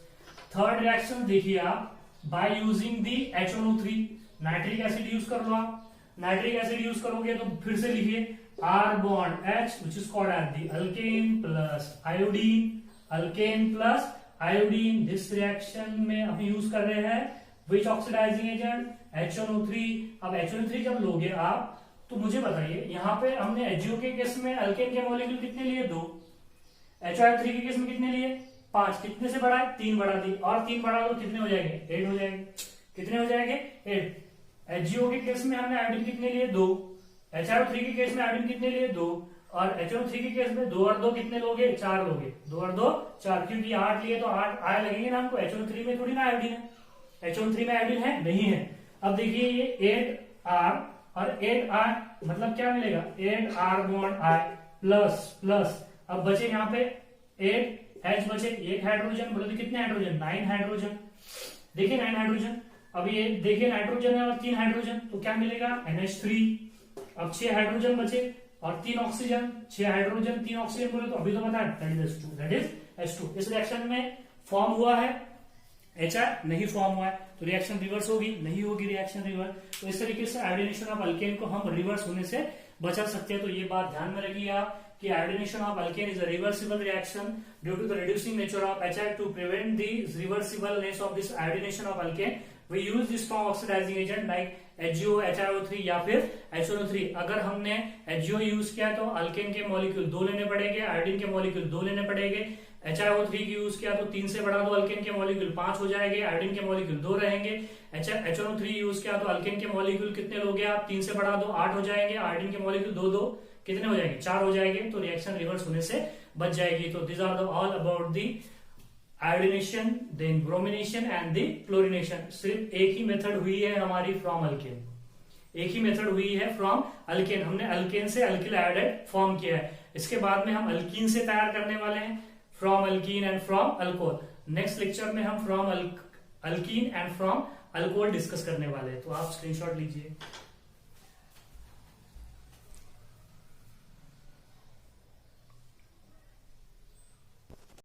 थर्ड रिएक्शन देखिए आप, बाय यूजिंग दी HNO3, नाइट्रिक एसिड यूज कर लो आप, नाइट्रिक एसिड यूज करोगे तो फिर से लिखिए R bond H which is called as the alkane plus iodine, alkane plus iodine। This reaction में अभी यूज कर रहे हैं which ऑक्सीडाइजिंग एजेंट, HNO3। अब HNO3 जब लोगे आप तो मुझे बताइए, यहाँ पे हमने HgO के केस में अल्केन के मॉलिक्यूल कितने लिए, 2, HiO3 के केस में कितने लिए, 5, कितने से बढ़ाए, 3 बढ़ा दी, और 3 बढ़ा दो कितने हो जाएंगे, 8 हो जाएंगे, कितने हो जाएंगे, 8। HgO के केस में हमने आयोडीन कितने लिए, 2, HiO3 के केस में आयोडीन कितने लिए, 2, और HNO3 के केस में 2 और 2 कितने लोगे, 4 लोगे, 2 और 2 4, क्योंकि 8 लिए तो 8 आय लगेंगे ना हमको, HNO3 में थोड़ी ना आयोडीन है, HNO3 में आयोडीन है, नहीं है। अब देखिए ये 8R और 8R, मतलब क्या मिलेगा, 8R बॉन्ड I प्लस, अब बचे यहाँ पे 8H बचे, 1 हाइड्रोजन, बोले तो कितने हाइड्रोजन, 9 हाइड्रोजन, देखिए 9 हाइड्रोजन। अब ये देखिए नाइट्रोजन है और 3 हाइड्रोजन, तो क्या मिलेगा, NH3। अब 6 हाइड्रोजन बचे और 3 ऑक्सीजन, 6 हाइड्रोजन 3 ऑक्सीजन बोले तो अभी तो पता है, दैट इज H2। इस रिएक्शन में फॉर्म हुआ है HI, नहीं फॉर्म हुआ है, तो रिएक्शन रिवर्स होगी, नहीं होगी रिएक्शन रिवर्स। तो इस तरीके से आयोडीनेशन ऑफ अल्केन को हम रिवर्स होने से बचा सकते हैं। तो ये बात ध्यान में रखिए आप कि iodination of alkane is a reversible reaction due to the reducing nature of HI। To prevent the reversibleness of this iodination of alkane we use this strong oxidising agent like HgO, HiO3 या फिर HNO3। अगर हमने HgO use किया तो alkane के molecule 2 लेने पड़ेंगे, iodine के मॉलिक्यूल 2 लेने पड़ेंगे। HiO3 की यूज किया तो 3 से बढ़ा दो, अल्केन के मॉलिक्यूल 5 हो जाएंगे, आयोडीन के मॉलिक्यूल 2 रहेंगे। HNO3 यूज किया तो अल्केन के मॉलिक्यूल कितने लोगे आप, 3 से बढ़ा दो 8 हो जाएंगे, आयोडीन के मॉलिक्यूल 2 2 कितने हो जाएंगे, 4 हो जाएंगे, तो रिएक्शन रिवर्स होने से बच जाएगी। तो this are the all about the iodination, then bromination and the chlorination. सिर्फ एक ही मेथड हुई है हमारी फ्रॉम अल्केन, एक ही मेथड हुई है फ्रॉम अल्केन। हमने अल्केन से अल्किल आयोडाइड फॉर्म किया है। इसके बाद में हम अल्कीन से तैयार करने वाले हैं, from alkyne and from alcohol. Next lecture में हम from alkyne and from alcohol discuss करने वाले हैं। तो आप स्क्रीनशॉट लीजिए।